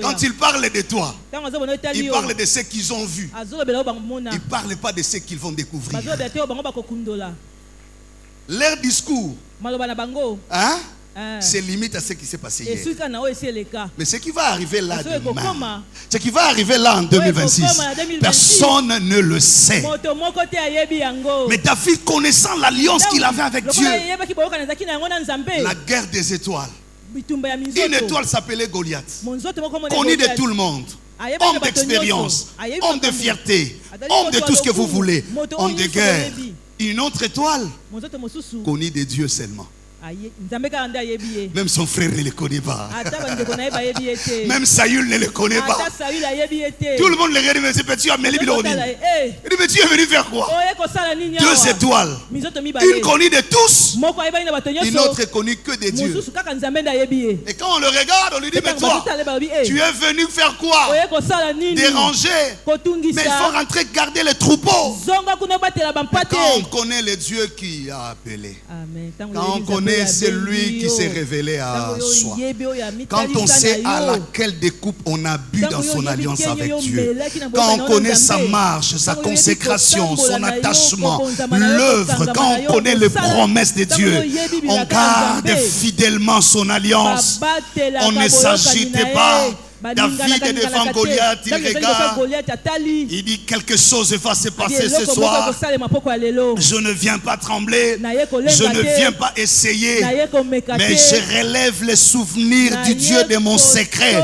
Quand ils parlent de toi, ils parlent de ce qu'ils ont vu. Ils ne parlent pas de ce qu'ils vont découvrir. Leur discours, hein? C'est limite à ce qui s'est passé hier. Mais ce qui va arriver là demain, ce qui va arriver là en 2026, personne ne le sait. Mais David, connaissant l'alliance qu'il avait avec Dieu, la guerre des étoiles, une étoile s'appelait Goliath, connu de tout le monde, homme d'expérience, homme de fierté, homme de tout ce que vous voulez, homme de guerre. Une autre étoile, connue de Dieu seulement. Même son frère ne le connaît pas. Même Saül ne le connaît pas. Tout le monde le regarde, mais c'est petit. Il dit, mais tu es venu faire quoi? 2 étoiles. Une connue de tous, une autre connue que de Dieu. Et quand on le regarde, on lui dit, mais toi, tu es venu faire quoi? Déranger. Mais il faut rentrer garder les troupeaux. Quand on connaît le Dieu qui a appelé, quand on connaît c'est lui qui s'est révélé à soi, quand on sait à laquelle découpe on a bu dans son alliance avec Dieu, quand on connaît sa marche, sa consécration, son attachement, l'œuvre, quand on connaît les promesses de Dieu, on garde fidèlement son alliance. On ne s'agite pas. David est devant Goliath, il regarde, il dit quelque chose va se passer ce soir. Je ne viens pas trembler, je ne viens pas essayer, mais je relève les souvenirs du Dieu de mon secret.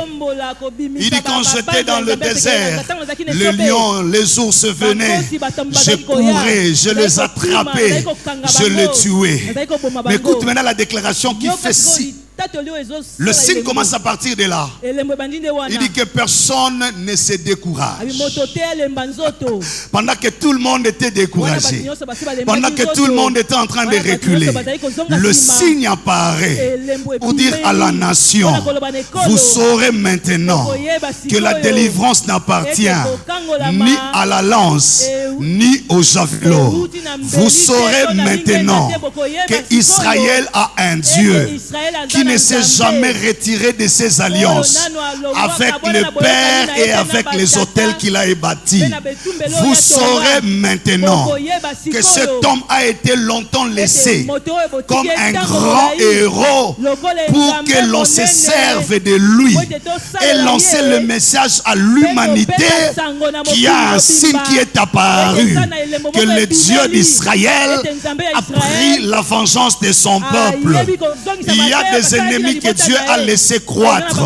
Il dit quand j'étais dans le désert, les lions, les ours venaient, je courais, je les attrapais, je les tuais. Mais écoute maintenant la déclaration qui fait si. Le signe commence à partir de là. Il dit que personne ne se décourage. Pendant que tout le monde était découragé, pendant que tout le monde était en train de reculer, le signe apparaît pour dire à la nation, vous saurez maintenant que la délivrance n'appartient ni à la lance ni au javelot. Vous saurez maintenant que Israël a un Dieu qui ne s'est jamais retiré de ses alliances avec le Père et avec les autels qu'il a bâtis. Vous saurez maintenant que cet homme a été longtemps laissé comme un grand héros pour que l'on se serve de lui et lancer le message à l'humanité qu'il y a un signe qui est apparu, que le Dieu d'Israël a pris la vengeance de son peuple. Il y a des ennemis ennemis que Dieu a laissé croître.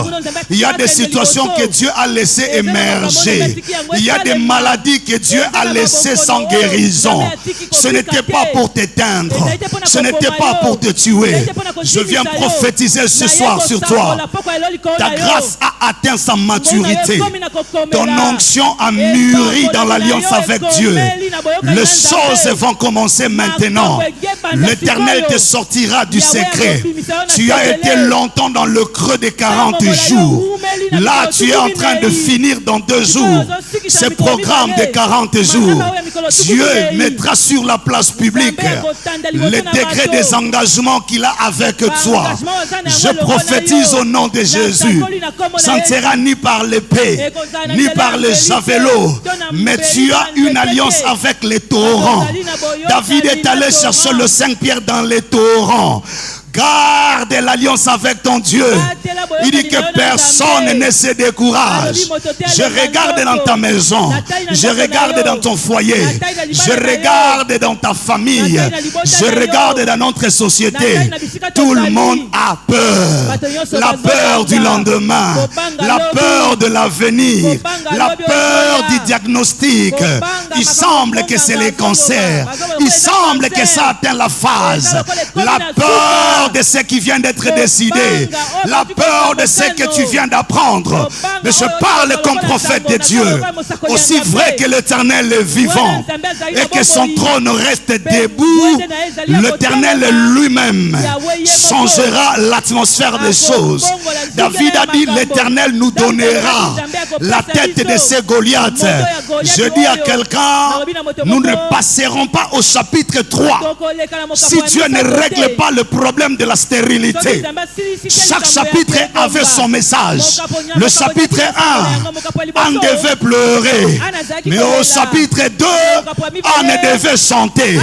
Il y a des situations que Dieu a laissé émerger. Il y a des maladies que Dieu a laissé sans guérison. Ce n'était pas pour t'éteindre. Ce n'était pas pour te tuer. Je viens prophétiser ce soir sur toi. Ta grâce a atteint sa maturité. Ton onction a mûri dans l'alliance avec Dieu. Les choses vont commencer maintenant. L'Éternel te sortira du secret. Tu as été longtemps dans le creux des 40 jours. Là, tu es en train de finir dans 2 jours ce programme de 40 jours. Dieu mettra sur la place publique les degrés des engagements qu'il a avec toi. Je prophétise au nom de Jésus. Ça ne sera ni par l'épée, ni par le javelot, mais tu as une alliance avec les torrents. David est allé chercher le Saint-Pierre dans les torrents. Garde l'alliance avec ton Dieu. Il dit que personne ne se décourage. Je regarde dans ta maison. Je regarde dans ton foyer. Je regarde dans ta famille. Je regarde dans notre société. Tout le monde a peur. La peur du lendemain. La peur de l'avenir. La peur du diagnostic. Il semble que c'est les cancers. Il semble que ça atteint la phase. La peur de ce qui vient d'être décidé, la peur de ce que tu viens d'apprendre. Mais je parle comme prophète de Dieu. Aussi vrai que l'Éternel est vivant et que son trône reste debout, l'Éternel lui-même changera l'atmosphère des choses. David a dit, l'Éternel nous donnera la tête de ces Goliaths. Je dis à quelqu'un, nous ne passerons pas au chapitre 3 si Dieu ne règle pas le problème de la stérilité. Chaque chapitre avait son message. Le chapitre 1, Anne devait pleurer. Mais au chapitre 2, Anne devait chanter.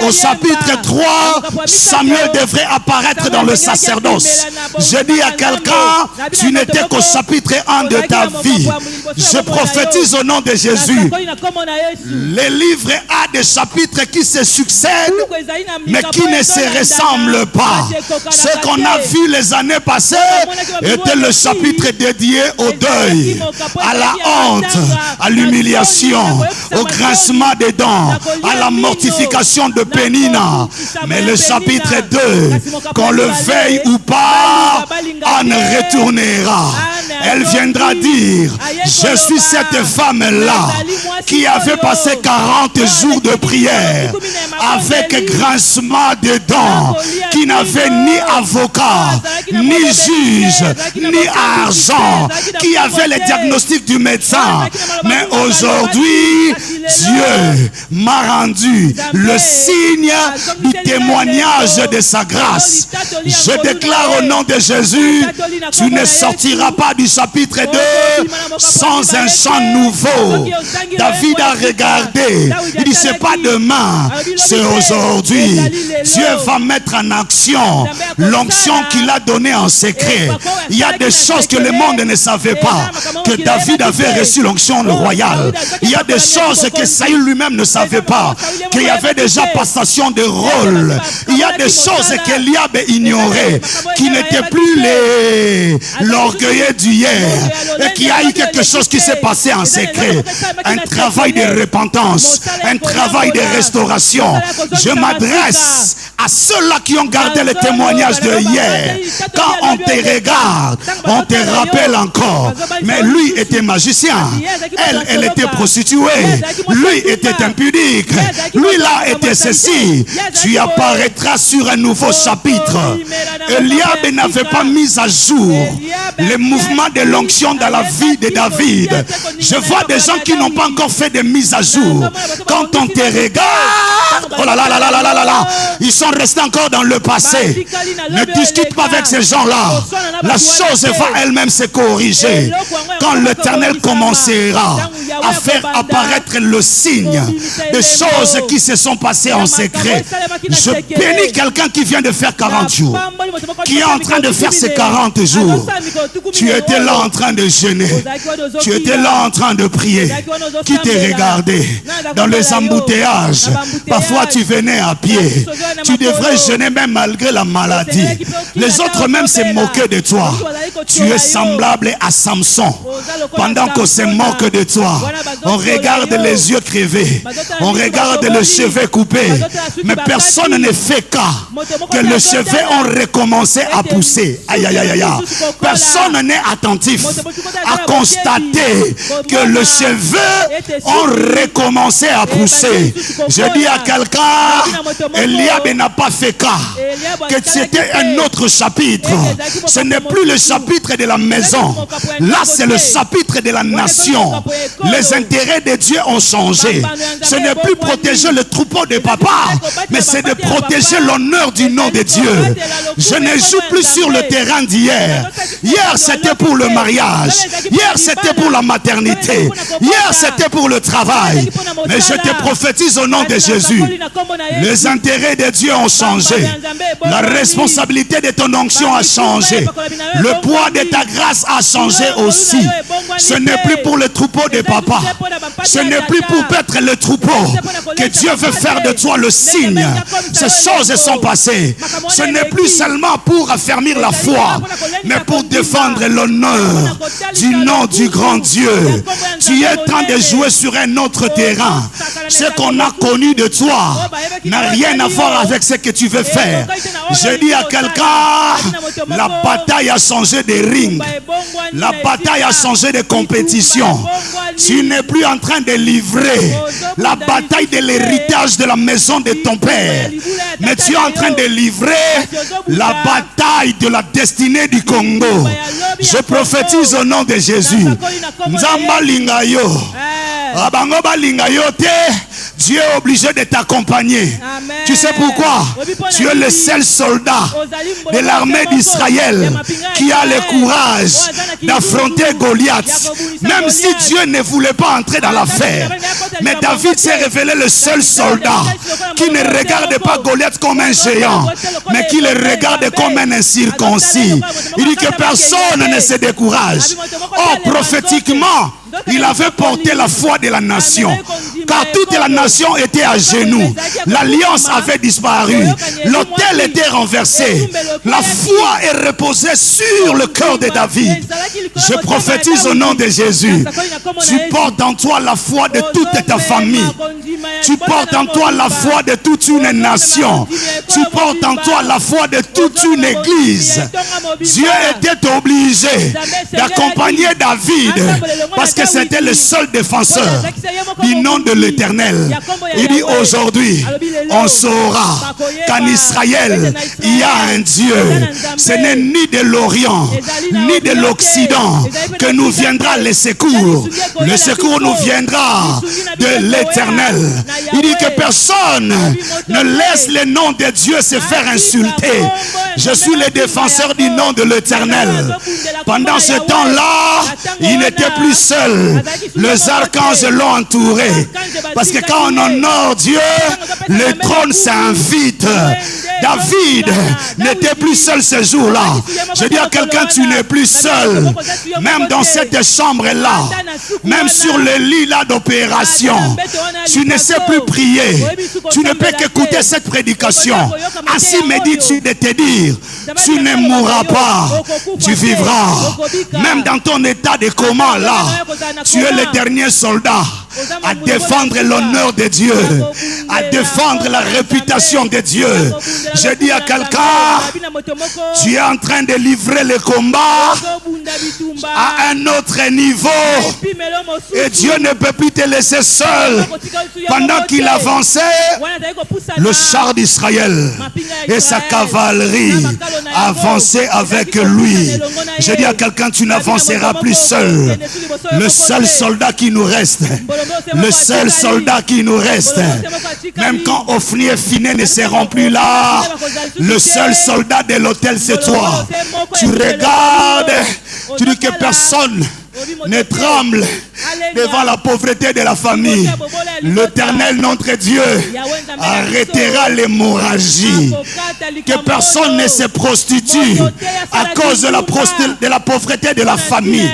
Au chapitre 3, Samuel devrait apparaître dans le sacerdoce. Je dis à quelqu'un, tu n'étais qu'au chapitre 1 de ta vie. Je prophétise au nom de Jésus. Les livres a des chapitres qui se succèdent, mais qui ne se ressemblent pas. Ce qu'on a vu les années passées était le chapitre dédié au deuil, à la honte, à l'humiliation, au grincement des dents, à la mortification de Pénina. Mais le chapitre 2, qu'on le veuille ou pas, Anne retournera. Elle viendra dire, je suis cette femme-là qui avait passé 40 jours de prière avec grincement de dents, qui n'avait ni avocat, ni juge, ni argent, qui avait le diagnostic du médecin. Mais aujourd'hui, Dieu m'a rendu le signe du témoignage de sa grâce. Je déclare au nom de Jésus, tu ne sortiras pas du chapitre 2 sans un chant nouveau. David a regardé, il dit c'est pas demain, c'est aujourd'hui. Dieu va mettre en action l'onction qu'il a donnée en secret. Il y a des choses que le monde ne savait pas, que David avait reçu l'onction royale. Il y a des choses que Saül lui-même ne savait pas, qu'il y avait déjà passation de rôle. Il y a des choses qu'Eliab ignorait, qui n'étaient plus l'orgueil d'hier, et qu'il y a eu quelque chose qui s'est passé en secret. Un travail de repentance, un travail de restauration. Je m'adresse à ceux-là qui ont gardé le témoignage de hier. Quand on te regarde, on te rappelle encore. Mais lui était magicien. Elle était prostituée. Lui était impudique. Lui là était ceci. Tu apparaîtras sur un nouveau chapitre. Eliab n'avait pas mis à jour les mouvements de l'onction dans la vie de David. Je vois des gens qui n'ont pas encore fait de mise à jour. Quand on te regarde, oh là là là là là là là, ils sont restés encore dans le passé. Ne discute pas avec ces gens-là. La chose va elle-même se corriger. Quand l'Éternel commencera, à faire apparaître le signe des choses qui se sont passées en secret. Je bénis quelqu'un qui vient de faire 40 jours, qui est en train de faire ses 40 jours. Tu étais là en train de jeûner, tu étais là en train de prier, qui te regardait dans les embouteillages. Parfois tu venais à pied, tu devrais jeûner même malgré la maladie. Les autres même se moquaient de toi. Tu es semblable à Samson. Pendant qu'on se moque de toi, on regarde les yeux crevés, on regarde le cheveu coupé, mais personne ne fait cas que les cheveux ont recommencé à pousser. Aïe aïe aïe aïe. Personne n'est attentif à constater que les cheveux ont recommencé à pousser. Je dis à quelqu'un, Eliab n'a pas fait cas que c'était un autre chapitre. Ce n'est plus le chapitre de la maison. Là, c'est le chapitre de la nation. Les intérêts de Dieu ont changé. Ce n'est plus protéger le troupeau de papa, mais c'est de protéger l'honneur du nom de Dieu. Je ne joue plus sur le terrain d'hier. Hier, c'était pour le mariage. Hier, c'était pour la maternité. Hier, c'était pour le travail. Mais je te prophétise au nom de Jésus. Les intérêts de Dieu ont changé. La responsabilité de ton onction a changé. Le poids de ta grâce a changé aussi. Ce n'est plus pour le troupeau de papa. Ce n'est plus pour paître le troupeau que Dieu veut faire de toi le signe. Ces choses sont passées. Ce n'est plus seulement pour affermir la foi, mais pour défendre l'honneur du nom du grand Dieu. Tu es en train de jouer sur un autre terrain. Ce qu'on a connu de toi n'a rien à voir avec ce que tu veux faire. Je dis à quelqu'un, la bataille a changé de ring. La bataille a changé de compétition. Tu n'es plus en train de livrer la bataille de l'héritage de la maison de ton père, mais tu es en train de livrer la bataille de la destinée du Congo. Je prophétise au nom de Jésus. Nzamba lingayo. Abangoba lingayo te. Dieu est obligé de t'accompagner. Tu sais pourquoi? Tu es le seul soldat de l'armée d'Israël qui a le courage d'affronter Goliath. Même si Dieu ne voulait pas entrer dans l'affaire. Mais David s'est révélé le seul soldat qui ne regarde pas Goliath comme un géant, mais qui le regarde comme un incirconcis. Il dit que personne ne se décourage. Oh, prophétiquement, il avait porté la foi de la nation, car toute la nation était à genoux. L'alliance avait disparu, l'autel était renversé, la foi est reposée sur le cœur de David. Je prophétise au nom de Jésus. Tu portes en toi la foi de toute ta famille. Tu portes en toi la foi de toute une nation. Tu portes en toi la foi de toute une église. Dieu était obligé d'accompagner David parce que c'était le seul défenseur du nom de l'Éternel. Il dit aujourd'hui, on saura qu'en Israël, il y a un Dieu. Ce n'est ni de l'Orient, ni de l'Occident que nous viendra le secours. Le secours nous viendra de l'Éternel. Il dit que personne ne laisse le nom de Dieu se faire insulter. Je suis le défenseur du nom de l'Éternel. Pendant ce temps-là, il n'était plus seul. Les archanges l'ont entouré. Parce que quand on honore Dieu, le trône s'invite. David n'était plus seul ce jour-là. Je dis à quelqu'un, tu n'es plus seul. Même dans cette chambre-là, même sur le lit-là d'opération, tu ne sais plus prier. Tu ne peux qu'écouter cette prédication. Ainsi médite de te dire, tu ne mourras pas, tu vivras. Même dans ton état de coma là, tu es le dernier soldat à défendre l'honneur de Dieu, à défendre la réputation de Dieu. Je dis à quelqu'un, tu es en train de livrer le combat à un autre niveau et Dieu ne peut plus te laisser seul. Pendant qu'il avançait, le char d'Israël et sa cavalerie avançaient avec lui. Je dis à quelqu'un, tu n'avanceras plus seul. Le seul soldat qui nous reste, le seul soldat qui nous reste, même quand Ophni et Phiné ne seront plus là, le seul soldat de l'autel c'est toi. Tu regardes, tu dis que personne ne tremble devant la pauvreté de la famille. L'Éternel, notre Dieu, arrêtera l'hémorragie. Que personne ne se prostitue à cause de la pauvreté de la famille.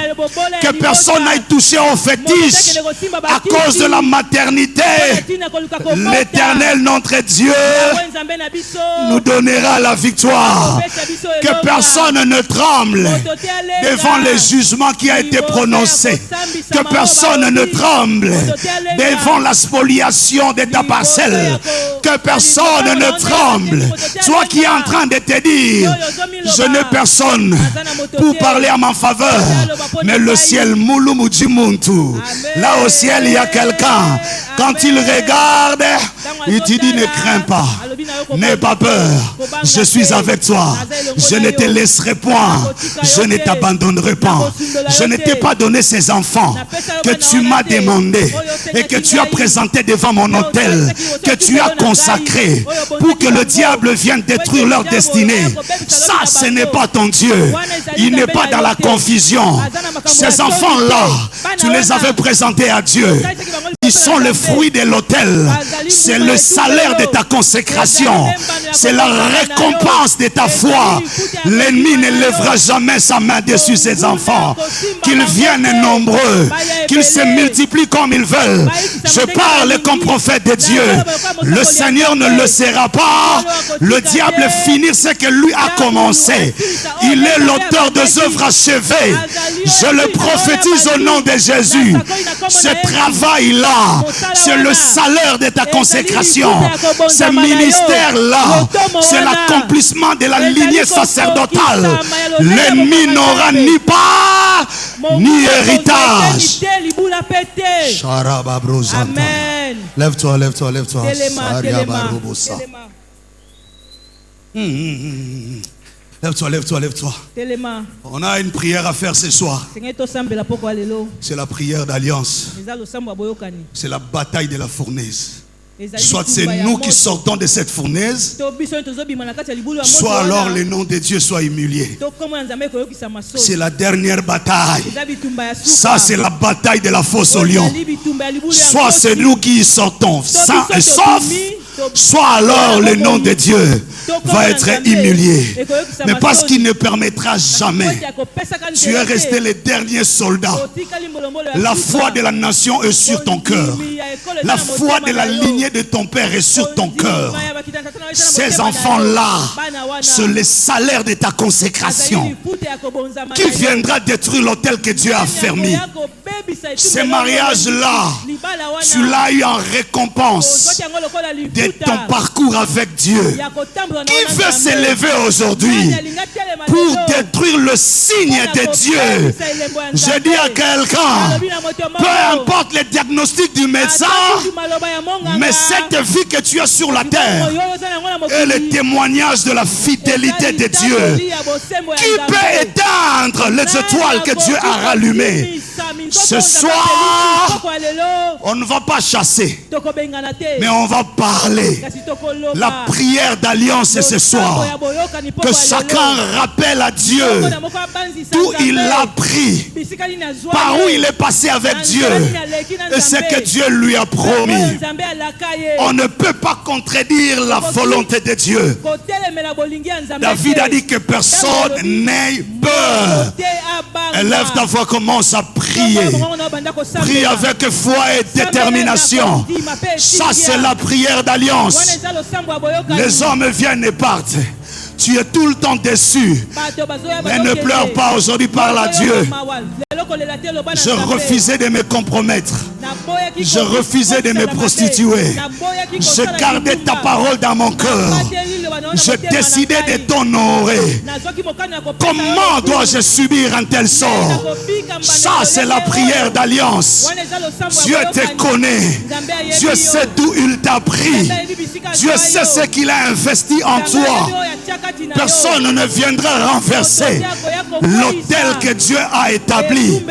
Que personne n'aille toucher au fétiche à cause de la maternité. L'Éternel, notre Dieu, nous donnera la victoire. Que personne ne tremble devant le jugement qui a été prononcé. Que personne ne tremble devant la spoliation de ta parcelle. Que personne ne tremble. Toi qui es en train de te dire, je n'ai personne pour parler à ma faveur. Mais le ciel, là au ciel, il y a quelqu'un. Quand il regarde, il te dit, ne crains pas. N'aie pas peur. Je suis avec toi. Je ne te laisserai point. Je ne t'abandonnerai pas. Je ne t'ai pas donné ces enfants que tu m'as demandé et que tu as présenté devant mon autel, que tu as consacré pour que le diable vienne détruire leur destinée. Ça, ce n'est pas ton Dieu. Il n'est pas dans la confusion. Ces enfants-là, tu les avais présentés à Dieu. Ils sont le fruit de l'autel. C'est le salaire de ta consécration. C'est la récompense de ta foi. L'ennemi ne lèvera jamais sa main dessus ses enfants. Qu'ils viennent nombreux, qu'ils se multiplient comme ils veulent. Je parle comme prophète de Dieu. Le Seigneur ne le sera pas. Le diable finit ce que lui a commencé. Il est l'auteur des œuvres achevées. Je le prophétise au nom de Jésus. Ce travail-là, c'est le salaire de ta consécration. Ce ministère-là, c'est l'accomplissement de la lignée sacerdotale. L'ennemi n'aura ni part, ni héritage. Amen. Lève-toi, lève-toi, lève-toi. Lève-toi, lève-toi, lève-toi. On a une prière à faire ce soir. C'est la prière d'alliance. C'est la bataille de la fournaise. Soit c'est nous qui sortons de cette fournaise, soit alors le nom de Dieu soit humilié. C'est la dernière bataille. Ça, c'est la bataille de la fosse au lion. Soit c'est nous qui y sortons sains et saufs, soit alors le nom de Dieu va être humilié. Mais parce qu'il ne permettra jamais. Tu es resté le dernier soldat. La foi de la nation est sur ton cœur. La foi de la lignée de ton père est sur ton cœur. Ces enfants-là, c'est le salaire de ta consécration. Qui viendra détruire l'autel que Dieu a fermé? Ces mariages-là, tu l'as eu en récompense de ton parcours avec Dieu. Qui veut s'élever aujourd'hui pour détruire le signe de Dieu? Je dis à quelqu'un, peu importe le diagnostic du médecin, mais cette vie que tu as sur la terre est le témoignage de la fidélité de Dieu. Qui peut éteindre les étoiles que Dieu a rallumées? Ce soir, on ne va pas chasser, mais on va parler. La prière d'alliance ce soir. Que chacun rappelle à Dieu d'où il a pris, par où il est passé avec Dieu, et ce que Dieu lui a promis. On ne peut pas contredire la volonté de Dieu. David a dit que personne n'ait peur. Élève ta voix, commence à prier. Prie avec foi et détermination. Ça, c'est la prière d'alliance. Les hommes viennent et partent. Tu es tout le temps déçu. Mais ne pleure pas, aujourd'hui parle à Dieu. Je refusais de me compromettre. Je refusais de me prostituer. Je gardais ta parole dans mon cœur. Je décidais de t'honorer. Comment dois-je subir un tel sort? Ça, c'est la prière d'alliance. Dieu te connaît. Dieu sait d'où il t'a pris. Dieu sait ce qu'il a investi en toi. Personne ne viendra renverser l'autel que Dieu a établi.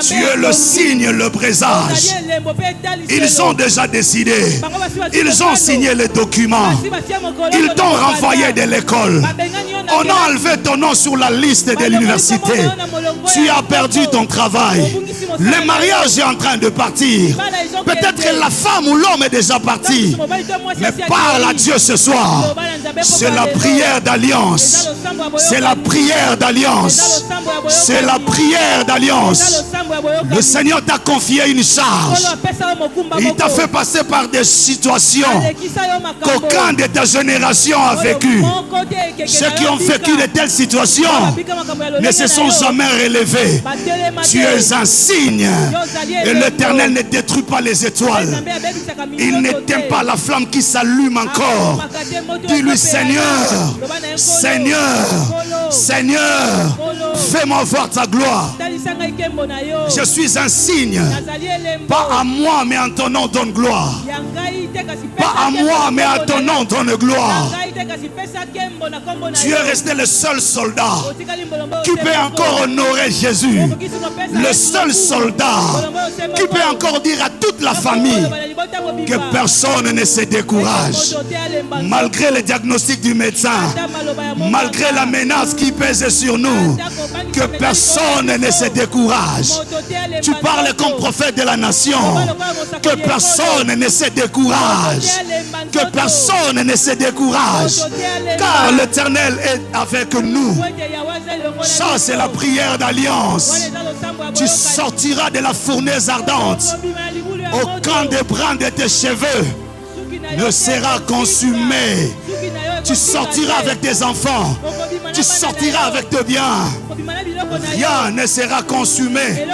Tu es le signe, le présage. Ils ont déjà décidé. Ils ont signé les documents. Ils t'ont renvoyé de l'école. On a enlevé ton nom sur la liste de l'université. Tu as perdu ton travail. Le mariage est en train de partir. Peut-être que la femme ou l'homme est déjà parti. Mais parle à Dieu ce soir. C'est la prière d'alliance. C'est la prière d'alliance. C'est la prière d'alliance. Le Seigneur t'a confié une charge. Il t'a fait passer par des situations qu'aucun de ta génération a vécu. Ceux qui ont vécu de telles situations ne se sont jamais relevés. Tu es un signe. Et l'Éternel ne détruit pas les étoiles. Il n'éteint pas la flamme qui s'allume encore. Dis-lui, Seigneur, Seigneur, Seigneur, fais-moi voir ta gloire. Je suis un signe. Pas à moi, mais en ton nom donne gloire. Pas à moi, mais à ton nom donne gloire. Tu es resté le seul soldat qui peut encore honorer Jésus. Le seul soldat qui peut encore dire à toute la famille que personne ne se décourage. Malgré le diagnostic du médecin, malgré la menace qui pèse sur nous, que personne ne se décourage. Tu parles comme prophète de la nation. Que personne ne se décourage. Que personne ne se décourage. Car l'Éternel est avec nous. Ça, c'est la prière d'alliance. Tu sortiras de la fournaise ardente. Aucun des brins de tes cheveux ne sera consumé. Tu sortiras avec tes enfants. Tu sortiras avec tes biens. Rien ne sera consumé.